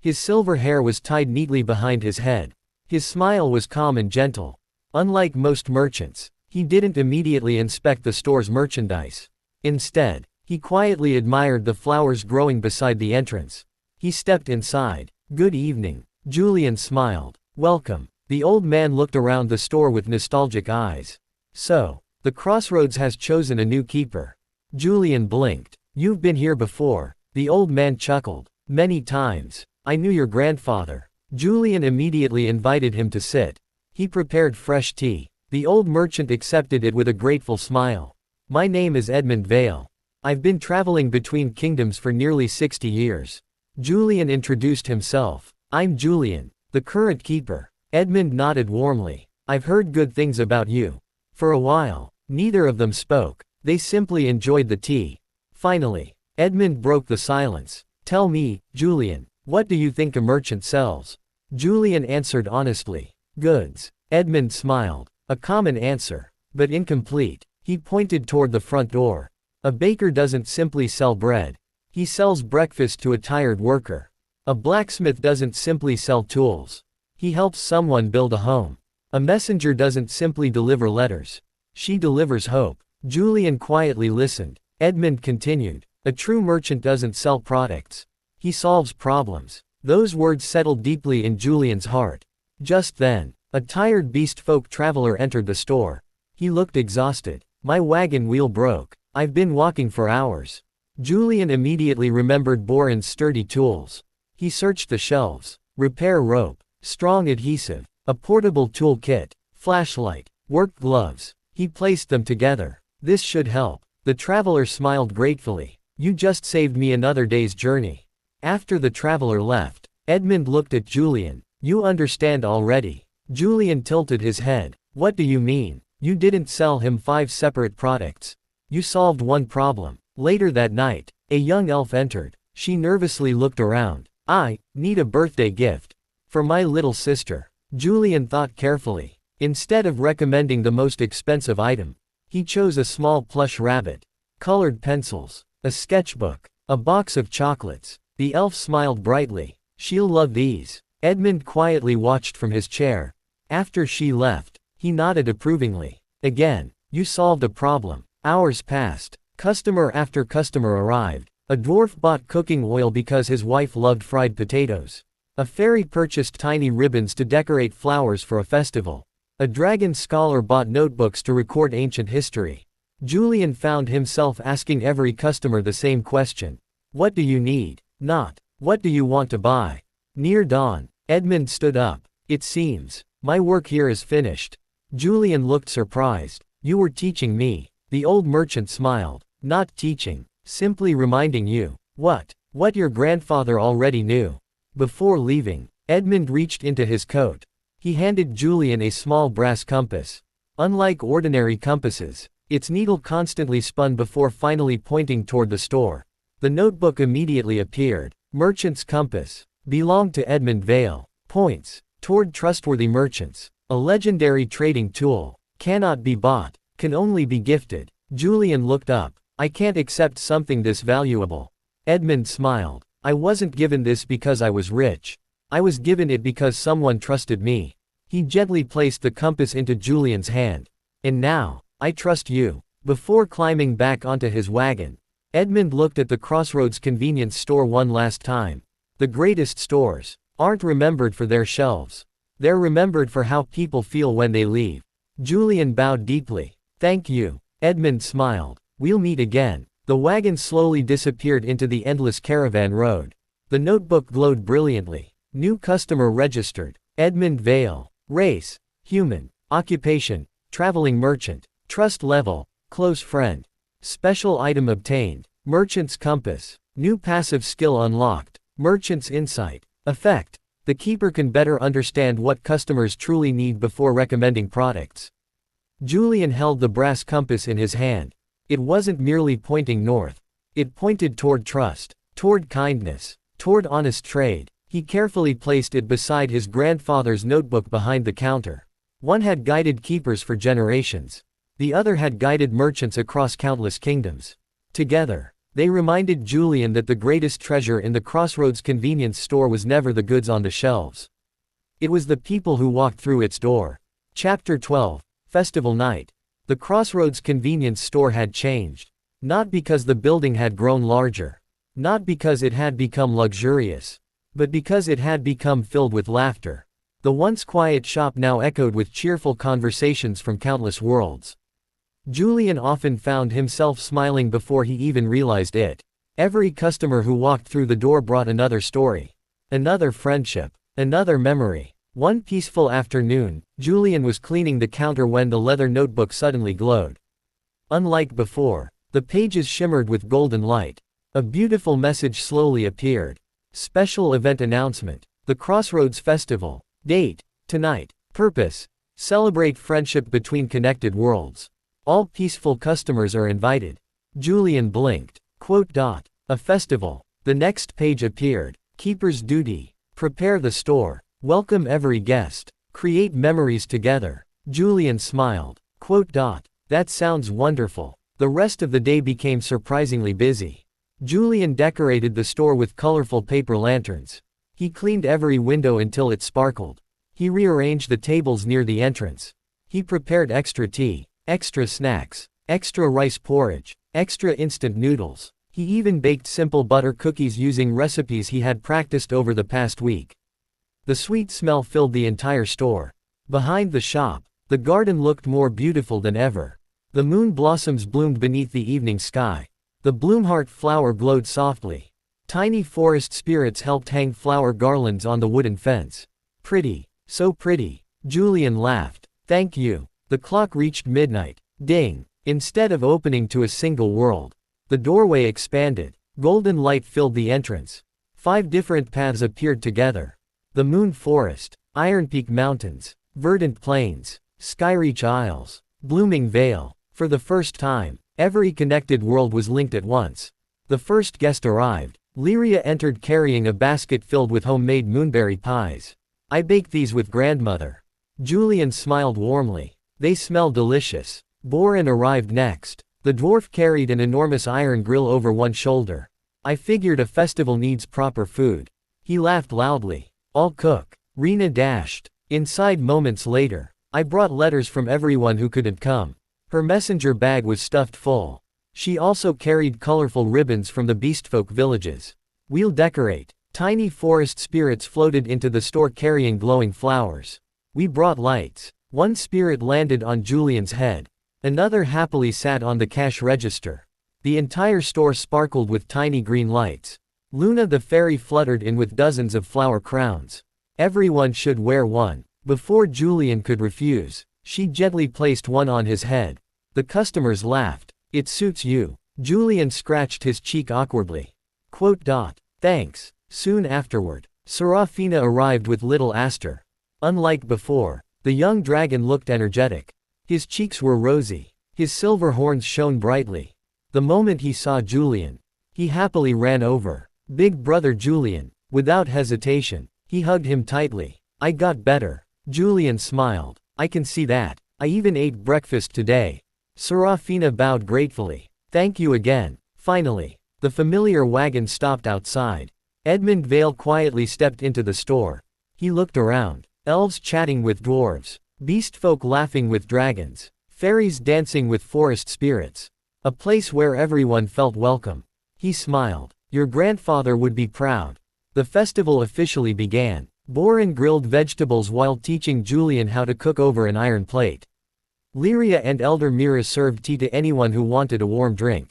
His silver hair was tied neatly behind his head. His smile was calm and gentle. Unlike most merchants, he didn't immediately inspect the store's merchandise. Instead, he quietly admired the flowers growing beside the entrance. He stepped inside. "Good evening." Julian smiled. "Welcome." The old man looked around the store with nostalgic eyes. "So, the Crossroads has chosen a new keeper." Julian blinked. "You've been here before." The old man chuckled. "Many times. I knew your grandfather." Julian immediately invited him to sit. He prepared fresh tea. The old merchant accepted it with a grateful smile. "My name is Edmund Vale. I've been traveling between kingdoms for nearly 60 years. Julian introduced himself. "I'm Julian, the current keeper." Edmund nodded warmly. "I've heard good things about you." For a while, neither of them spoke. They simply enjoyed the tea. Finally, Edmund broke the silence. "Tell me, Julian, what do you think a merchant sells?" Julian answered honestly. "Goods." Edmund smiled. A common answer, but incomplete. He pointed toward the front door. "A baker doesn't simply sell bread. He sells breakfast to a tired worker. A blacksmith doesn't simply sell tools. He helps someone build a home. A messenger doesn't simply deliver letters. She delivers hope." Julian quietly listened. Edmund continued. "A true merchant doesn't sell products. He solves problems." Those words settled deeply in Julian's heart. Just then, a tired beastfolk traveler entered the store. He looked exhausted. "My wagon wheel broke. I've been walking for hours." Julian immediately remembered Boren's sturdy tools. He searched the shelves. Repair rope, strong adhesive, a portable tool kit, flashlight, work gloves. He placed them together. "This should help." The traveler smiled gratefully. "You just saved me another day's journey." After the traveler left, Edmund looked at Julian. "You understand already." Julian tilted his head. "What do you mean? You didn't sell him 5 separate products. You solved one problem." Later that night, a young elf entered. She nervously looked around. "I need a birthday gift. For my little sister." Julian thought carefully. Instead of recommending the most expensive item, he chose a small plush rabbit, colored pencils, a sketchbook, a box of chocolates. The elf smiled brightly. "She'll love these." Edmund quietly watched from his chair. After she left, he nodded approvingly. "Again, you solved a problem." Hours passed. Customer after customer arrived. A dwarf bought cooking oil because his wife loved fried potatoes. A fairy purchased tiny ribbons to decorate flowers for a festival. A dragon scholar bought notebooks to record ancient history. Julian found himself asking every customer the same question. "What do you need?" Not, "What do you want to buy?" Near dawn, Edmund stood up. "It seems my work here is finished." Julian looked surprised. "You were teaching me." The old merchant smiled. "Not teaching, simply reminding you." What your grandfather already knew." Before leaving, Edmund reached into his coat. He handed Julian a small brass compass. Unlike ordinary compasses, its needle constantly spun before finally pointing toward the store. The notebook immediately appeared. "Merchant's compass. Belonged to Edmund Vale. Points. Toward trustworthy merchants. A legendary trading tool. Cannot be bought. Can only be gifted." Julian looked up. "I can't accept something this valuable." Edmund smiled. "I wasn't given this because I was rich. I was given it because someone trusted me." He gently placed the compass into Julian's hand. "And now, I trust you." Before climbing back onto his wagon, Edmund looked at the Crossroads convenience store one last time. The greatest stores aren't remembered for their shelves. They're remembered for how people feel when they leave. Julian bowed deeply. "Thank you." Edmund smiled. "We'll meet again." The wagon slowly disappeared into the endless caravan road. The notebook glowed brilliantly. New customer registered. Edmund Vale. Race, human. Occupation, traveling merchant. Trust level, close friend. Special item obtained. Merchant's compass. New passive skill unlocked. Merchant's insight. Effect. The keeper can better understand what customers truly need before recommending products. Julian held the brass compass in his hand. It wasn't merely pointing north. It pointed toward trust, toward kindness, toward honest trade. He carefully placed it beside his grandfather's notebook behind the counter. One had guided keepers for generations. The other had guided merchants across countless kingdoms. Together, they reminded Julian that the greatest treasure in the Crossroads convenience store was never the goods on the shelves. It was the people who walked through its door. Chapter 12, Festival Night. The Crossroads convenience store had changed. Not because the building had grown larger. Not because it had become luxurious. But because it had become filled with laughter. The once quiet shop now echoed with cheerful conversations from countless worlds. Julian often found himself smiling before he even realized it. Every customer who walked through the door brought another story. Another friendship. Another memory. One peaceful afternoon, Julian was cleaning the counter when the leather notebook suddenly glowed. Unlike before, the pages shimmered with golden light. A beautiful message slowly appeared. Special event announcement. The Crossroads Festival. Date: tonight. Purpose: celebrate friendship between connected worlds. All peaceful customers are invited. Julian blinked. A festival. The next page appeared. Keeper's duty. Prepare the store. Welcome every guest. Create memories together. Julian smiled. That sounds wonderful. The rest of the day became surprisingly busy. Julian decorated the store with colorful paper lanterns. He cleaned every window until it sparkled. He rearranged the tables near the entrance. He prepared extra tea, extra snacks, extra rice porridge, extra instant noodles. He even baked simple butter cookies using recipes he had practiced over the past week. The sweet smell filled the entire store. Behind the shop, the garden looked more beautiful than ever. The moon blossoms bloomed beneath the evening sky. The bloomheart flower glowed softly. Tiny forest spirits helped hang flower garlands on the wooden fence. Pretty, so pretty. Julian laughed. Thank you. The clock reached midnight. Ding. Instead of opening to a single world, the doorway expanded. Golden light filled the entrance. 5 different paths appeared together. The Moon Forest, Iron Peak Mountains, Verdant Plains, Skyreach Isles, Blooming Vale. For the first time, every connected world was linked at once. The first guest arrived. Lyria entered carrying a basket filled with homemade moonberry pies. I baked these with grandmother. Julian smiled warmly. They smell delicious. Boran arrived next. The dwarf carried an enormous iron grill over one shoulder. I figured a festival needs proper food. He laughed loudly. I'll cook. Rena dashed. Inside moments later, I brought letters from everyone who couldn't come. Her messenger bag was stuffed full. She also carried colorful ribbons from the beastfolk villages. We'll decorate. Tiny forest spirits floated into the store carrying glowing flowers. We brought lights. One spirit landed on Julian's head. Another happily sat on the cash register. The entire store sparkled with tiny green lights. Luna the fairy fluttered in with dozens of flower crowns. Everyone should wear one. Before Julian could refuse, she gently placed one on his head. The customers laughed. It suits you. Julian scratched his cheek awkwardly. Thanks. Soon afterward, Serafina arrived with little Aster. Unlike before, the young dragon looked energetic. His cheeks were rosy. His silver horns shone brightly. The moment he saw Julian, he happily ran over. Big brother Julian. Without hesitation, he hugged him tightly. I got better. Julian smiled. I can see that. I even ate breakfast today. Serafina bowed gratefully. Thank you again. Finally, the familiar wagon stopped outside. Edmund Vale quietly stepped into the store. He looked around. Elves chatting with dwarves. Beastfolk laughing with dragons. Fairies dancing with forest spirits. A place where everyone felt welcome. He smiled. Your grandfather would be proud. The festival officially began. Boran grilled vegetables while teaching Julian how to cook over an iron plate. Lyria and Elder Mira served tea to anyone who wanted a warm drink.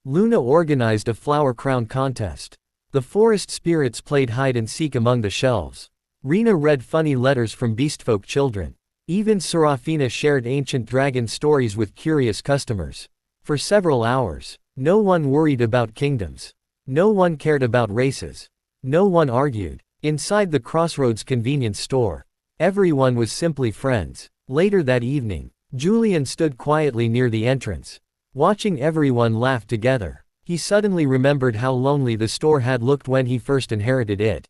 Luna organized a flower crown contest. The forest spirits played hide and seek among the shelves. Rena read funny letters from beastfolk children. Even Serafina shared ancient dragon stories with curious customers. For several hours, no one worried about kingdoms. No one cared about races. No one argued. Inside the Crossroads convenience store, everyone was simply friends. Later that evening, Julian stood quietly near the entrance, watching everyone laugh together. He suddenly remembered how lonely the store had looked when he first inherited it.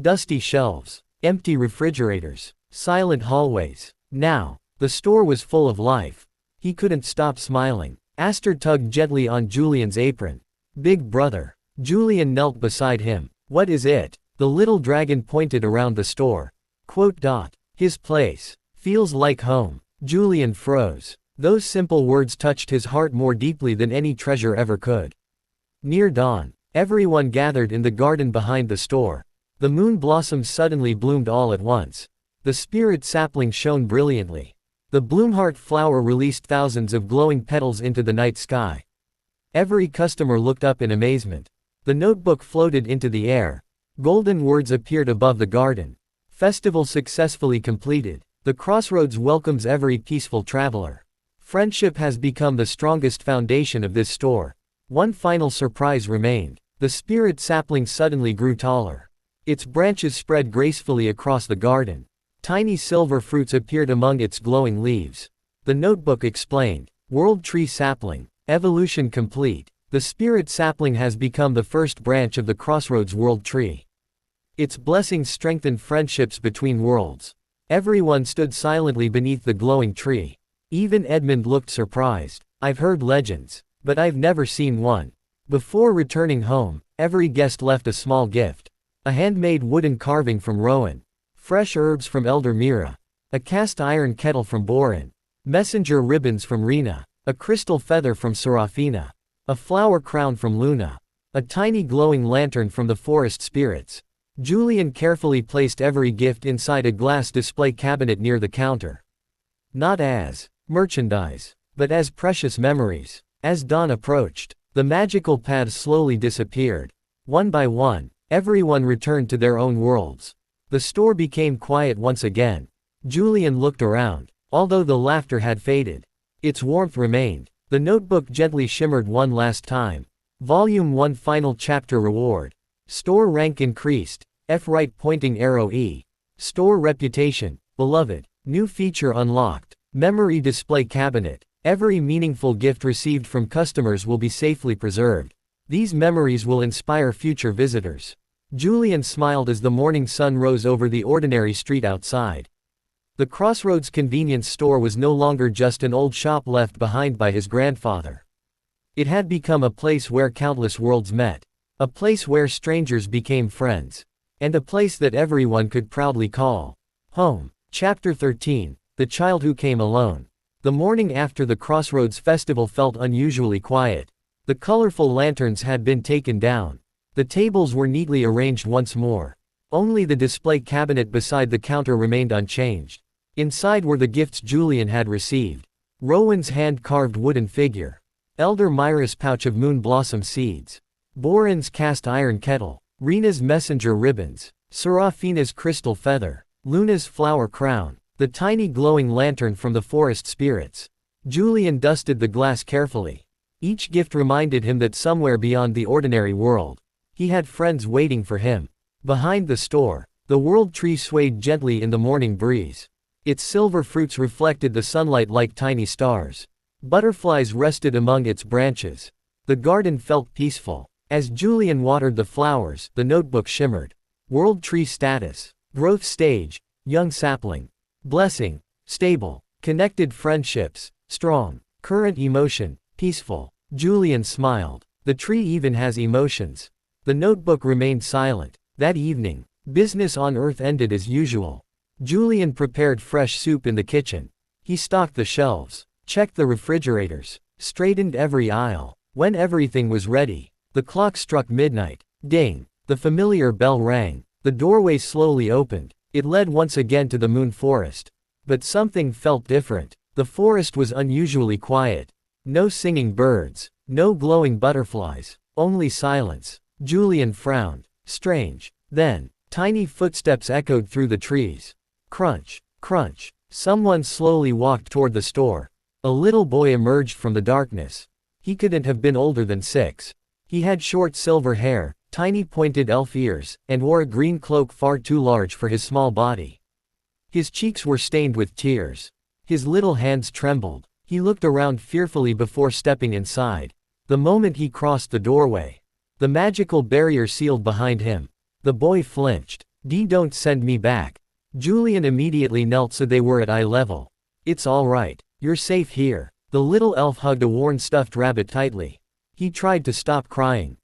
Dusty shelves, empty refrigerators, silent hallways. Now, the store was full of life. He couldn't stop smiling. Aster tugged gently on Julian's apron. Big brother. Julian knelt beside him. What is it? The little dragon pointed around the store. His place. Feels like home. Julian froze. Those simple words touched his heart more deeply than any treasure ever could. Near dawn, everyone gathered in the garden behind the store. The moon blossoms suddenly bloomed all at once. The spirit sapling shone brilliantly. The bloomheart flower released thousands of glowing petals into the night sky. Every customer looked up in amazement. The notebook floated into the air. Golden words appeared above the garden. Festival successfully completed. The Crossroads welcomes every peaceful traveler. Friendship has become the strongest foundation of this store. One final surprise remained. The spirit sapling suddenly grew taller. Its branches spread gracefully across the garden. Tiny silver fruits appeared among its glowing leaves. The notebook explained. World Tree Sapling. Evolution complete. The spirit sapling has become the first branch of the Crossroads World Tree. Its blessings strengthened friendships between worlds. Everyone stood silently beneath the glowing tree. Even Edmund looked surprised. I've heard legends, but I've never seen one. Before returning home, every guest left a small gift. A handmade wooden carving from Rowan. Fresh herbs from Elder Mira. A cast iron kettle from Borin. Messenger ribbons from Rena. A crystal feather from Serafina. A flower crown from Luna. A tiny glowing lantern from the forest spirits. Julian carefully placed every gift inside a glass display cabinet near the counter. Not as merchandise, but as precious memories. As dawn approached, the magical paths slowly disappeared. One by one, everyone returned to their own worlds. The store became quiet once again. Julian looked around. Although the laughter had faded, its warmth remained. The notebook gently shimmered one last time. Volume 1 Final Chapter Reward. Store rank increased. F right pointing arrow E. Store reputation. Beloved. New feature unlocked. Memory display cabinet. Every meaningful gift received from customers will be safely preserved. These memories will inspire future visitors. Julian smiled as the morning sun rose over the ordinary street outside. The Crossroads convenience store was no longer just an old shop left behind by his grandfather. It had become a place where countless worlds met. A place where strangers became friends. And a place that everyone could proudly call home. Chapter 13. The Child Who Came Alone. The morning after the Crossroads Festival felt unusually quiet. The colorful lanterns had been taken down. The tables were neatly arranged once more. Only the display cabinet beside the counter remained unchanged. Inside were the gifts Julian had received. Rowan's hand-carved wooden figure. Elder Myra's pouch of moon blossom seeds. Borin's cast iron kettle. Rena's messenger ribbons. Serafina's crystal feather. Luna's flower crown. The tiny glowing lantern from the forest spirits. Julian dusted the glass carefully. Each gift reminded him that somewhere beyond the ordinary world, he had friends waiting for him. Behind the store, the world tree swayed gently in the morning breeze. Its silver fruits reflected the sunlight like tiny stars. Butterflies rested among its branches. The garden felt peaceful. As Julian watered the flowers, the notebook shimmered. World tree status. Growth stage. Young sapling. Blessing. Stable. Connected friendships. Strong. Current emotion. Peaceful. Julian smiled. The tree even has emotions. The notebook remained silent. That evening, business on Earth ended as usual. Julian prepared fresh soup in the kitchen. He stocked the shelves, checked the refrigerators, straightened every aisle. When everything was ready, the clock struck midnight. Ding! The familiar bell rang. The doorway slowly opened. It led once again to the moon forest. But something felt different. The forest was unusually quiet. No singing birds, no glowing butterflies, only silence. Julian frowned. Strange. Then, tiny footsteps echoed through the trees. Crunch, crunch. Someone slowly walked toward the store. A little boy emerged from the darkness. He couldn't have been older than 6. He had short silver hair, tiny pointed elf ears, and wore a green cloak far too large for his small body. His cheeks were stained with tears. His little hands trembled. He looked around fearfully before stepping inside. The moment he crossed the doorway, the magical barrier sealed behind him. The boy flinched. Don't send me back. Julian immediately knelt so they were at eye level. It's all right. You're safe here. The little elf hugged a worn stuffed rabbit tightly. He tried to stop crying.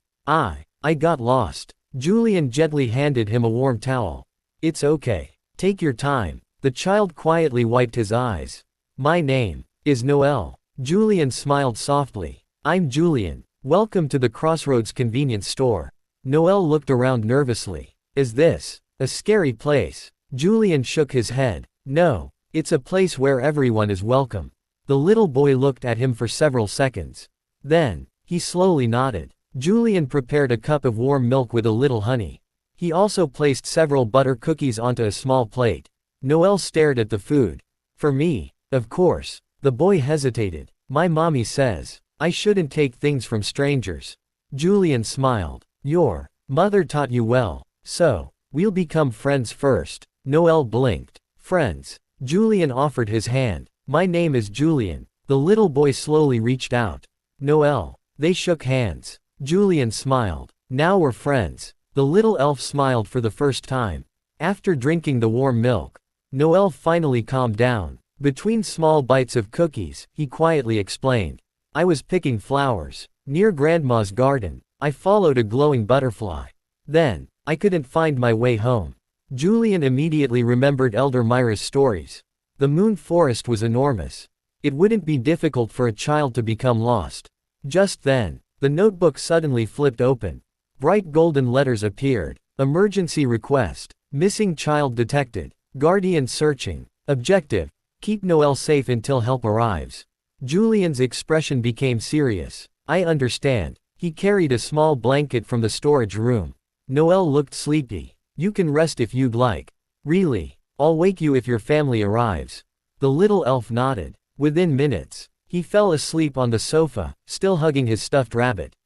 I got lost. Julian gently handed him a warm towel. It's okay. Take your time. The child quietly wiped his eyes. My name is Noel. Julian smiled softly. I'm Julian. Welcome to the Crossroads convenience store. Noel looked around nervously. Is this a scary place? Julian shook his head. No, it's a place where everyone is welcome. The little boy looked at him for several seconds. Then, he slowly nodded. Julian prepared a cup of warm milk with a little honey. He also placed several butter cookies onto a small plate. Noel stared at the food. For me, of course. The boy hesitated. My mommy says I shouldn't take things from strangers. Julian smiled. Your mother taught you well. So, we'll become friends first. Noel blinked. Friends. Julian offered his hand. My name is Julian. The little boy slowly reached out. Noel. They shook hands. Julian smiled. Now we're friends. The little elf smiled for the first time. After drinking the warm milk, Noel finally calmed down. Between small bites of cookies, he quietly explained. I was picking flowers. Near Grandma's garden, I followed a glowing butterfly. Then, I couldn't find my way home. Julian immediately remembered Elder Myra's stories. The moon forest was enormous. It wouldn't be difficult for a child to become lost. Just then, the notebook suddenly flipped open. Bright golden letters appeared. Emergency request. Missing child detected. Guardian searching. Objective. Keep Noel safe until help arrives. Julian's expression became serious. I understand. He carried a small blanket from the storage room. Noel looked sleepy. You can rest if you'd like. Really? I'll wake you if your family arrives. The little elf nodded. Within minutes, he fell asleep on the sofa, still hugging his stuffed rabbit.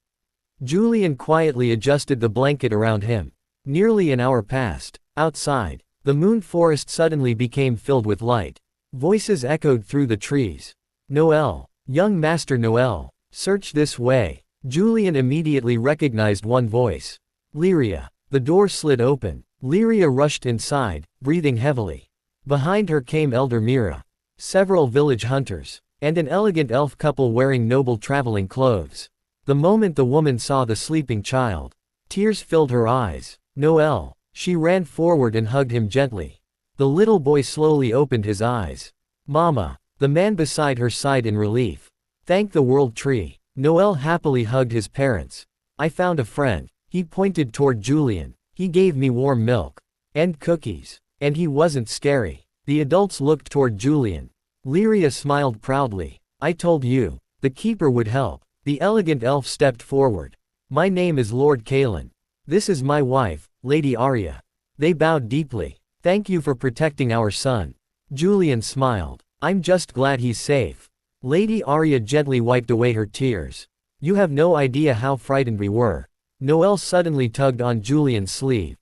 Julian quietly adjusted the blanket around him. Nearly an hour passed. Outside, the moon forest suddenly became filled with light. Voices echoed through the trees. Noel, young Master Noel, search this way. Julian immediately recognized one voice. Lyria. The door slid open. Lyria rushed inside, breathing heavily. Behind her came Elder Mira, several village hunters, and an elegant elf couple wearing noble traveling clothes. The moment the woman saw the sleeping child, tears filled her eyes. Noel. She ran forward and hugged him gently. The little boy slowly opened his eyes. Mama. The man beside her sighed in relief. Thank the world tree. Noel happily hugged his parents. I found a friend. He pointed toward Julian. He gave me warm milk. And cookies. And he wasn't scary. The adults looked toward Julian. Lyria smiled proudly. I told you. The keeper would help. The elegant elf stepped forward. My name is Lord Kalen. This is my wife, Lady Arya. They bowed deeply. Thank you for protecting our son. Julian smiled. I'm just glad he's safe. Lady Arya gently wiped away her tears. You have no idea how frightened we were. Noel suddenly tugged on Julian's sleeve.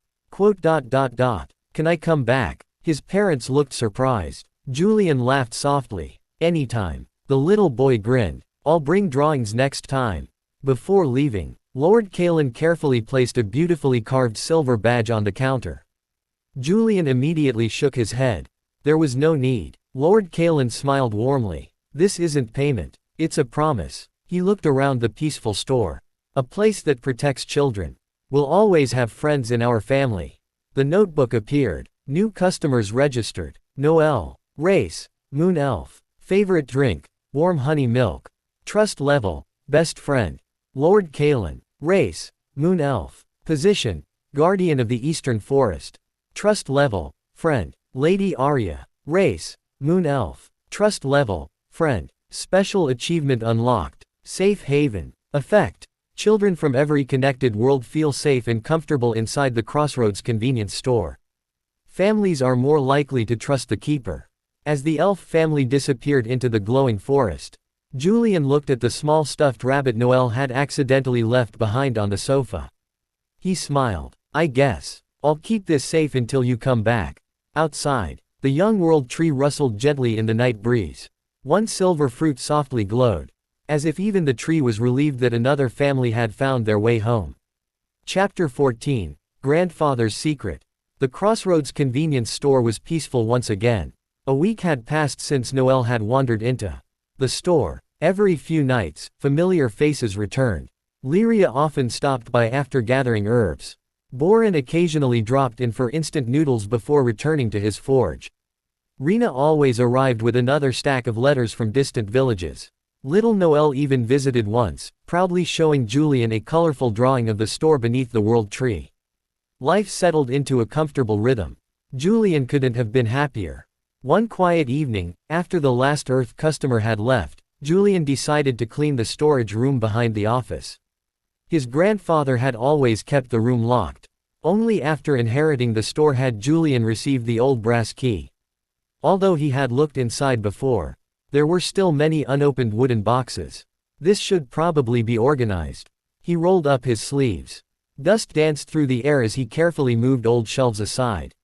Can I come back? His parents looked surprised. Julian laughed softly. Anytime. The little boy grinned. I'll bring drawings next time. Before leaving, Lord Kalen carefully placed a beautifully carved silver badge on the counter. Julian immediately shook his head. There was no need. Lord Kalen smiled warmly. This isn't payment. It's a promise. He looked around the peaceful store. A place that protects children. We'll always have friends in our family. The notebook appeared. New customers registered. Noel. Race. Moon Elf. Favorite drink. Warm honey milk. Trust level. Best friend. Lord Kalen. Race. Moon Elf. Position. Guardian of the Eastern Forest. Trust level. Friend. Lady Arya. Race. Moon Elf. Trust level. Friend. Special achievement unlocked. Safe haven. Effect. Children from every connected world feel safe and comfortable inside the Crossroads convenience store. Families are more likely to trust the keeper. As the elf family disappeared into the glowing forest, Julian looked at the small stuffed rabbit Noel had accidentally left behind on the sofa. He smiled. I guess I'll keep this safe until you come back. Outside, the young world tree rustled gently in the night breeze. One silver fruit softly glowed, as if even the tree was relieved that another family had found their way home. Chapter 14. Grandfather's Secret. The Crossroads convenience store was peaceful once again. A week had passed since Noel had wandered into the store. Every few nights, familiar faces returned. Lyria often stopped by after gathering herbs. Borin occasionally dropped in for instant noodles before returning to his forge. Rena always arrived with another stack of letters from distant villages. Little Noel even visited once, proudly showing Julian a colorful drawing of the store beneath the world tree. Life settled into a comfortable rhythm. Julian couldn't have been happier. One quiet evening, after the last Earth customer had left, Julian decided to clean the storage room behind the office. His grandfather had always kept the room locked. Only after inheriting the store had Julian received the old brass key. Although he had looked inside before, there were still many unopened wooden boxes. This should probably be organized. He rolled up his sleeves. Dust danced through the air as he carefully moved old shelves aside.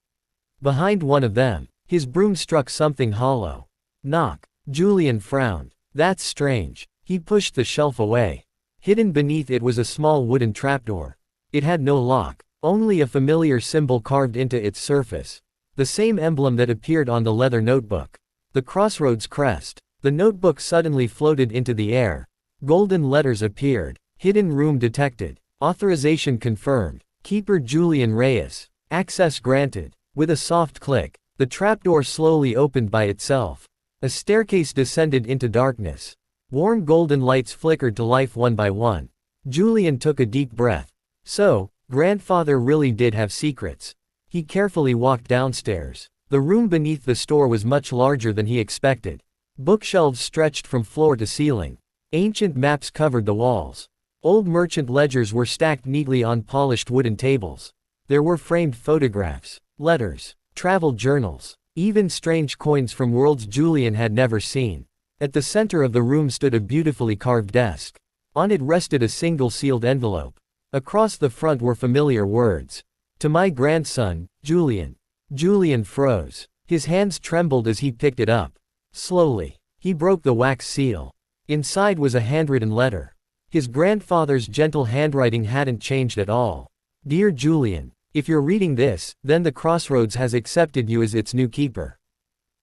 Behind one of them, his broom struck something hollow. Knock. Julian frowned. That's strange. He pushed the shelf away. Hidden beneath it was a small wooden trapdoor. It had no lock, only a familiar symbol carved into its surface. The same emblem that appeared on the leather notebook. The Crossroads crest. The notebook suddenly floated into the air. Golden letters appeared. Hidden room detected. Authorization confirmed. Keeper Julian Reyes. Access granted. With a soft click, the trapdoor slowly opened by itself. A staircase descended into darkness. Warm golden lights flickered to life one by one. Julian took a deep breath. So, grandfather really did have secrets. He carefully walked downstairs. The room beneath the store was much larger than he expected. Bookshelves stretched from floor to ceiling. Ancient maps covered the walls. Old merchant ledgers were stacked neatly on polished wooden tables. There were framed photographs, letters, travel journals, even strange coins from worlds Julian had never seen. At the center of the room stood a beautifully carved desk. On it rested a single sealed envelope. Across the front were familiar words. To my grandson, Julian. Julian froze. His hands trembled as he picked it up. Slowly, he broke the wax seal. Inside was a handwritten letter. His grandfather's gentle handwriting hadn't changed at all. Dear Julian, if you're reading this, then the Crossroads has accepted you as its new keeper.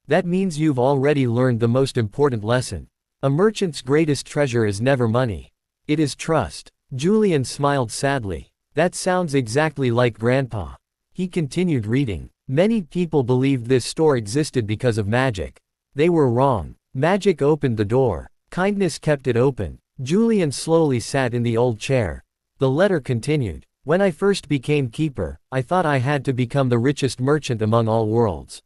That means you've already learned the most important lesson. A merchant's greatest treasure is never money. It is trust. Julian smiled sadly. That sounds exactly like Grandpa. He continued reading. Many people believed this store existed because of magic. They were wrong. Magic opened the door. Kindness kept it open. Julian slowly sat in the old chair. The letter continued. When I first became keeper, I thought I had to become the richest merchant among all worlds.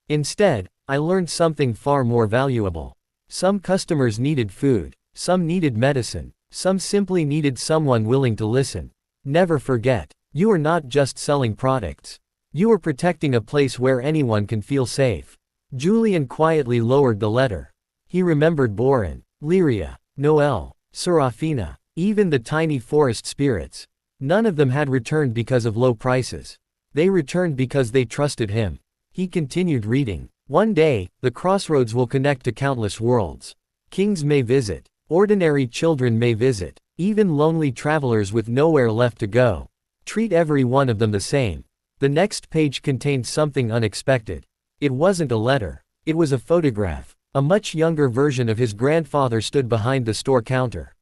Instead, I learned something far more valuable. Some customers needed food, some needed medicine, some simply needed someone willing to listen. Never forget, you are not just selling products. You are protecting a place where anyone can feel safe. Julian quietly lowered the letter. He remembered Borin, Lyria, Noel, Serafina, even the tiny forest spirits. None of them had returned because of low prices. They returned because they trusted him. He continued reading. One day, the Crossroads will connect to countless worlds. Kings may visit. Ordinary children may visit. Even lonely travelers with nowhere left to go. Treat every one of them the same. The next page contained something unexpected. It wasn't a letter. It was a photograph. A much younger version of his grandfather stood behind the store counter.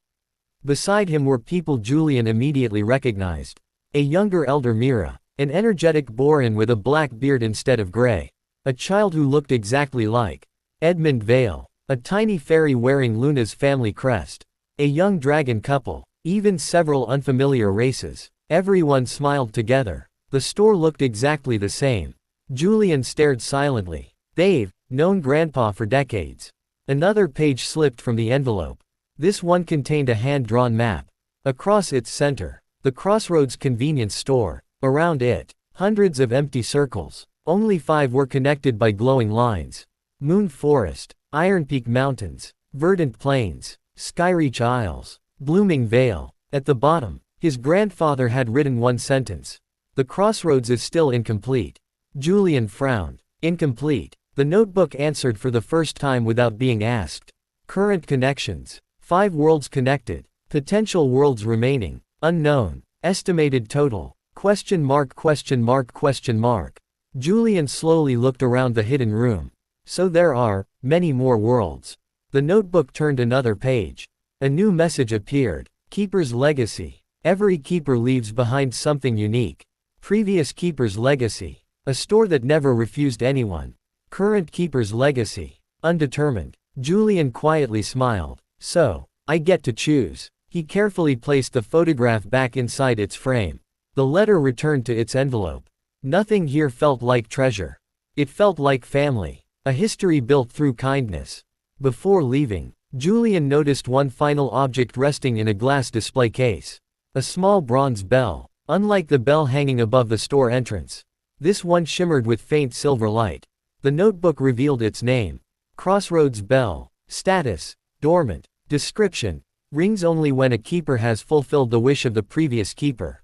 Beside him were people Julian immediately recognized. A younger elder Mira. An energetic Borin with a black beard instead of gray. A child who looked exactly like Edmund Vale. A tiny fairy wearing Luna's family crest. A young dragon couple. Even several unfamiliar races. Everyone smiled together. The store looked exactly the same. Julian stared silently. They've known Grandpa for decades. Another page slipped from the envelope. This one contained a hand-drawn map. Across its center, the Crossroads convenience store. Around it, hundreds of empty circles. Only 5 were connected by glowing lines. Moon Forest, Iron Peak Mountains, Verdant Plains, Skyreach Isles, Blooming Vale. At the bottom, his grandfather had written one sentence. The Crossroads is still incomplete. Julian frowned. Incomplete. The notebook answered for the first time without being asked. Current connections. 5 worlds connected. Potential worlds remaining. Unknown. Estimated total. Question mark question mark question mark. Julian slowly looked around the hidden room. So there are many more worlds. The notebook turned another page. A new message appeared. Keeper's legacy. Every keeper leaves behind something unique. Previous keeper's legacy. A store that never refused anyone. Current keeper's legacy. Undetermined. Julian quietly smiled. So, I get to choose. He carefully placed the photograph back inside its frame. The letter returned to its envelope. Nothing here felt like treasure. It felt like family. A history built through kindness. Before leaving, Julian noticed one final object resting in a glass display case. A small bronze bell. Unlike the bell hanging above the store entrance, this one shimmered with faint silver light. The notebook revealed its name. Crossroads Bell. Status: dormant. Description: rings only when a keeper has fulfilled the wish of the previous keeper.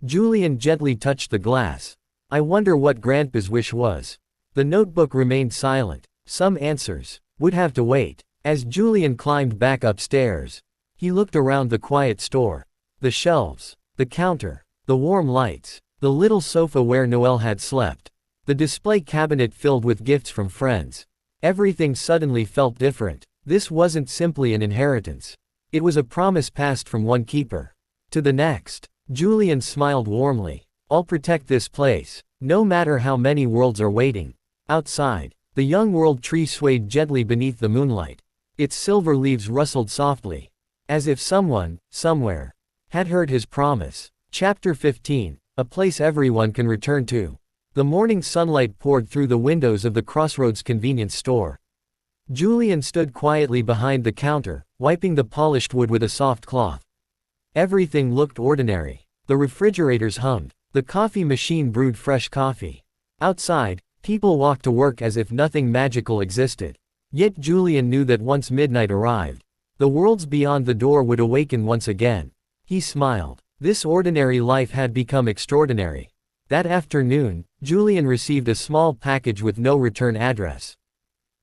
Julian gently touched the glass. I wonder what Grandpa's wish was. The notebook remained silent. Some answers would have to wait. As Julian climbed back upstairs, he looked around the quiet store. The shelves, the counter, the warm lights, the little sofa where Noelle had slept, the display cabinet filled with gifts from friends. Everything suddenly felt different. This wasn't simply an inheritance. It was a promise passed from one keeper to the next. Julian smiled warmly. I'll protect this place, no matter how many worlds are waiting. Outside, the young world tree swayed gently beneath the moonlight. Its silver leaves rustled softly, as if someone, somewhere, had heard his promise. Chapter 15, a place everyone can return to. The morning sunlight poured through the windows of the Crossroads convenience store. Julian stood quietly behind the counter, wiping the polished wood with a soft cloth. Everything looked ordinary. The refrigerators hummed. The coffee machine brewed fresh coffee. Outside, people walked to work as if nothing magical existed. Yet Julian knew that once midnight arrived, the worlds beyond the door would awaken once again. He smiled. This ordinary life had become extraordinary. That afternoon, Julian received a small package with no return address.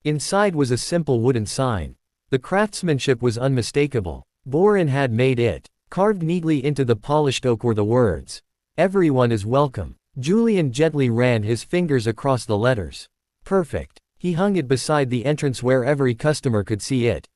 Inside was a simple wooden sign. The craftsmanship was unmistakable. Borin had made it. Carved neatly into the polished oak were the words, "Everyone is welcome." Julian gently ran his fingers across the letters. Perfect. He hung it beside the entrance where every customer could see it.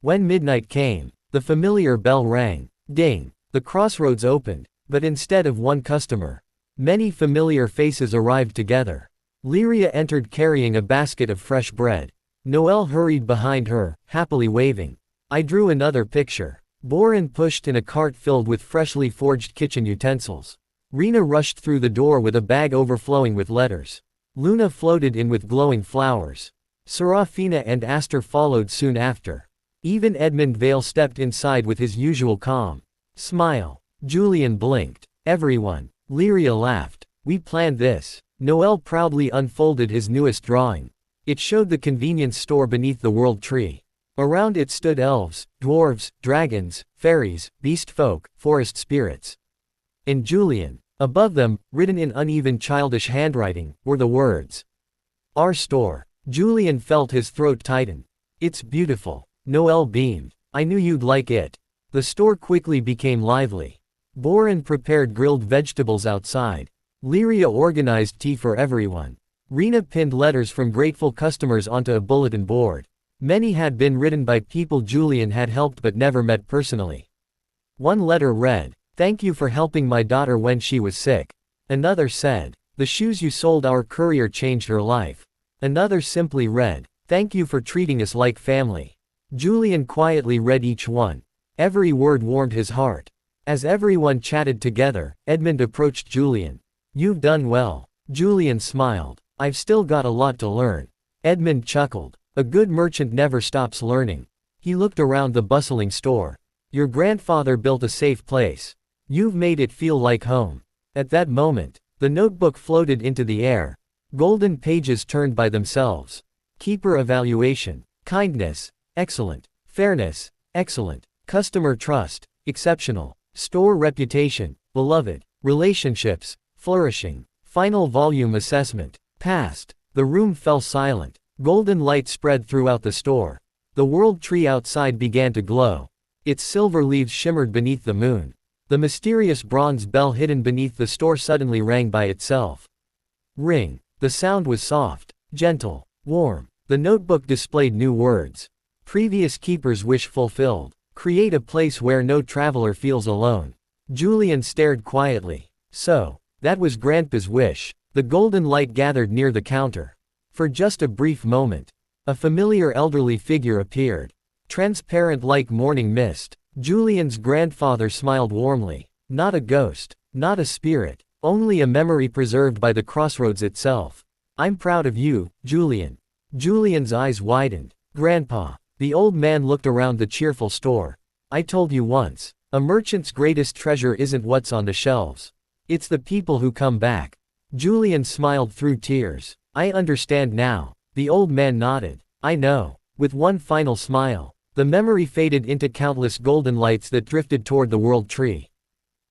When midnight came, the familiar bell rang. Ding. The crossroads opened, but instead of one customer, many familiar faces arrived together. Lyria entered carrying a basket of fresh bread. Noelle hurried behind her, happily waving. I drew another picture. Borin pushed in a cart filled with freshly forged kitchen utensils. Rena rushed through the door with a bag overflowing with letters. Luna floated in with glowing flowers. Serafina and Aster followed soon after. Even Edmund Vale stepped inside with his usual calm smile. Julian blinked. Everyone. Lyria laughed. We planned this. Noelle proudly unfolded his newest drawing. It showed the convenience store beneath the world tree. Around it stood elves, dwarves, dragons, fairies, beastfolk, forest spirits. And Julian. Above them, written in uneven childish handwriting, were the words, "Our store." Julian felt his throat tighten. It's beautiful. Noelle beamed. I knew you'd like it. The store quickly became lively. Borin prepared grilled vegetables outside. Lyria organized tea for everyone. Rena pinned letters from grateful customers onto a bulletin board. Many had been written by people Julian had helped but never met personally. One letter read, "Thank you for helping my daughter when she was sick." Another said, "The shoes you sold our courier changed her life." Another simply read, "Thank you for treating us like family." Julian quietly read each one. Every word warmed his heart. As everyone chatted together, Edmund approached Julian. You've done well. Julian smiled. I've still got a lot to learn. Edmund chuckled. A good merchant never stops learning. He looked around the bustling store. Your grandfather built a safe place. You've made it feel like home. At that moment, the notebook floated into the air. Golden pages turned by themselves. Keeper evaluation. Kindness. Excellent. Fairness. Excellent. Customer trust. Exceptional. Store reputation. Beloved. Relationships. Flourishing. Final volume assessment. Passed. The room fell silent. Golden light spread throughout the store. The world tree outside began to glow. Its silver leaves shimmered beneath the moon. The mysterious bronze bell hidden beneath the store suddenly rang by itself. Ring. The sound was soft, gentle, warm. The notebook displayed new words. Previous keeper's wish fulfilled. Create a place where no traveler feels alone. Julian stared quietly. So, that was Grandpa's wish. The golden light gathered near the counter. For just a brief moment, a familiar elderly figure appeared. Transparent like morning mist. Julian's grandfather smiled warmly. Not a ghost, not a spirit, only a memory preserved by the crossroads itself. I'm proud of you, Julian. Julian's eyes widened. Grandpa. The old man looked around the cheerful store. I told you once, a merchant's greatest treasure isn't what's on the shelves. It's the people who come back. Julian smiled through tears. I understand now. The old man nodded. I know. With one final smile, the memory faded into countless golden lights that drifted toward the world tree.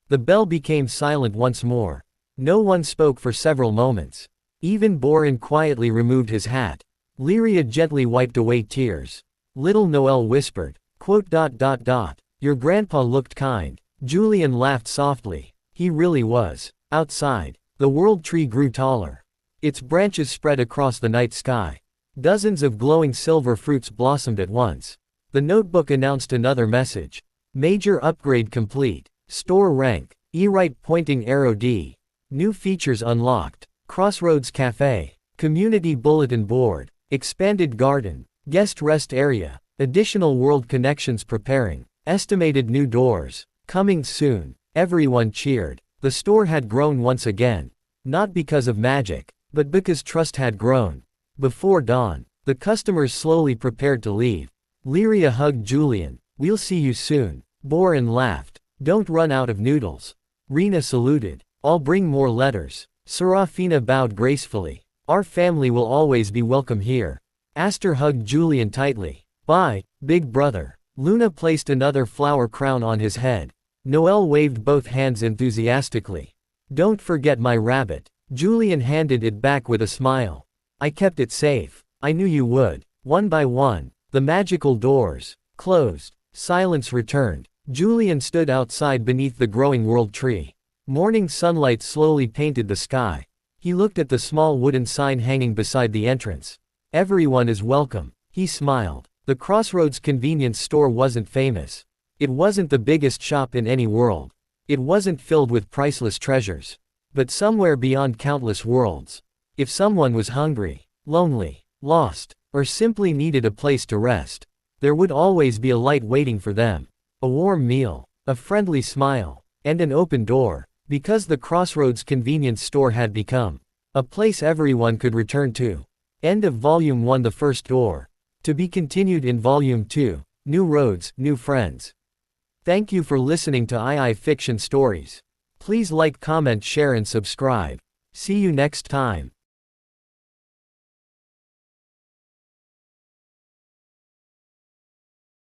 The bell became silent once more. No one spoke for several moments. Even Borin quietly removed his hat. Lyria gently wiped away tears. Little Noel whispered, Your grandpa looked kind. Julian laughed softly. He really was. Outside, the world tree grew taller. Its branches spread across the night sky. Dozens of glowing silver fruits blossomed at once. The notebook announced another message. Major upgrade complete. Store rank. E-right pointing arrow D. New features unlocked. Crossroads Cafe. Community bulletin board. Expanded garden. Guest rest area. Additional world connections preparing. Estimated new doors. Coming soon. Everyone cheered. The store had grown once again. Not because of magic, but because trust had grown. Before dawn, the customers slowly prepared to leave. Lyria hugged Julian. We'll see you soon. Borin laughed. Don't run out of noodles. Rena saluted. I'll bring more letters. Serafina bowed gracefully. Our family will always be welcome here. Aster hugged Julian tightly. Bye, big brother. Luna placed another flower crown on his head. Noel waved both hands enthusiastically. Don't forget my rabbit. Julian handed it back with a smile. I kept it safe. I knew you would. One by one, the magical doors closed. Silence returned. Julian stood outside beneath the growing world tree. Morning sunlight slowly painted the sky. He looked at the small wooden sign hanging beside the entrance. Everyone is welcome. He smiled. The Crossroads convenience store wasn't famous. It wasn't the biggest shop in any world. It wasn't filled with priceless treasures. But somewhere beyond countless worlds, if someone was hungry, lonely, lost, or simply needed a place to rest, there would always be a light waiting for them. A warm meal, a friendly smile, and an open door, because the Crossroads convenience store had become a place everyone could return to. End of Volume 1. The First Door. To be continued in Volume 2, New Roads, New Friends. Thank you for listening to II Fiction Stories. Please like, comment, share and subscribe. See you next time.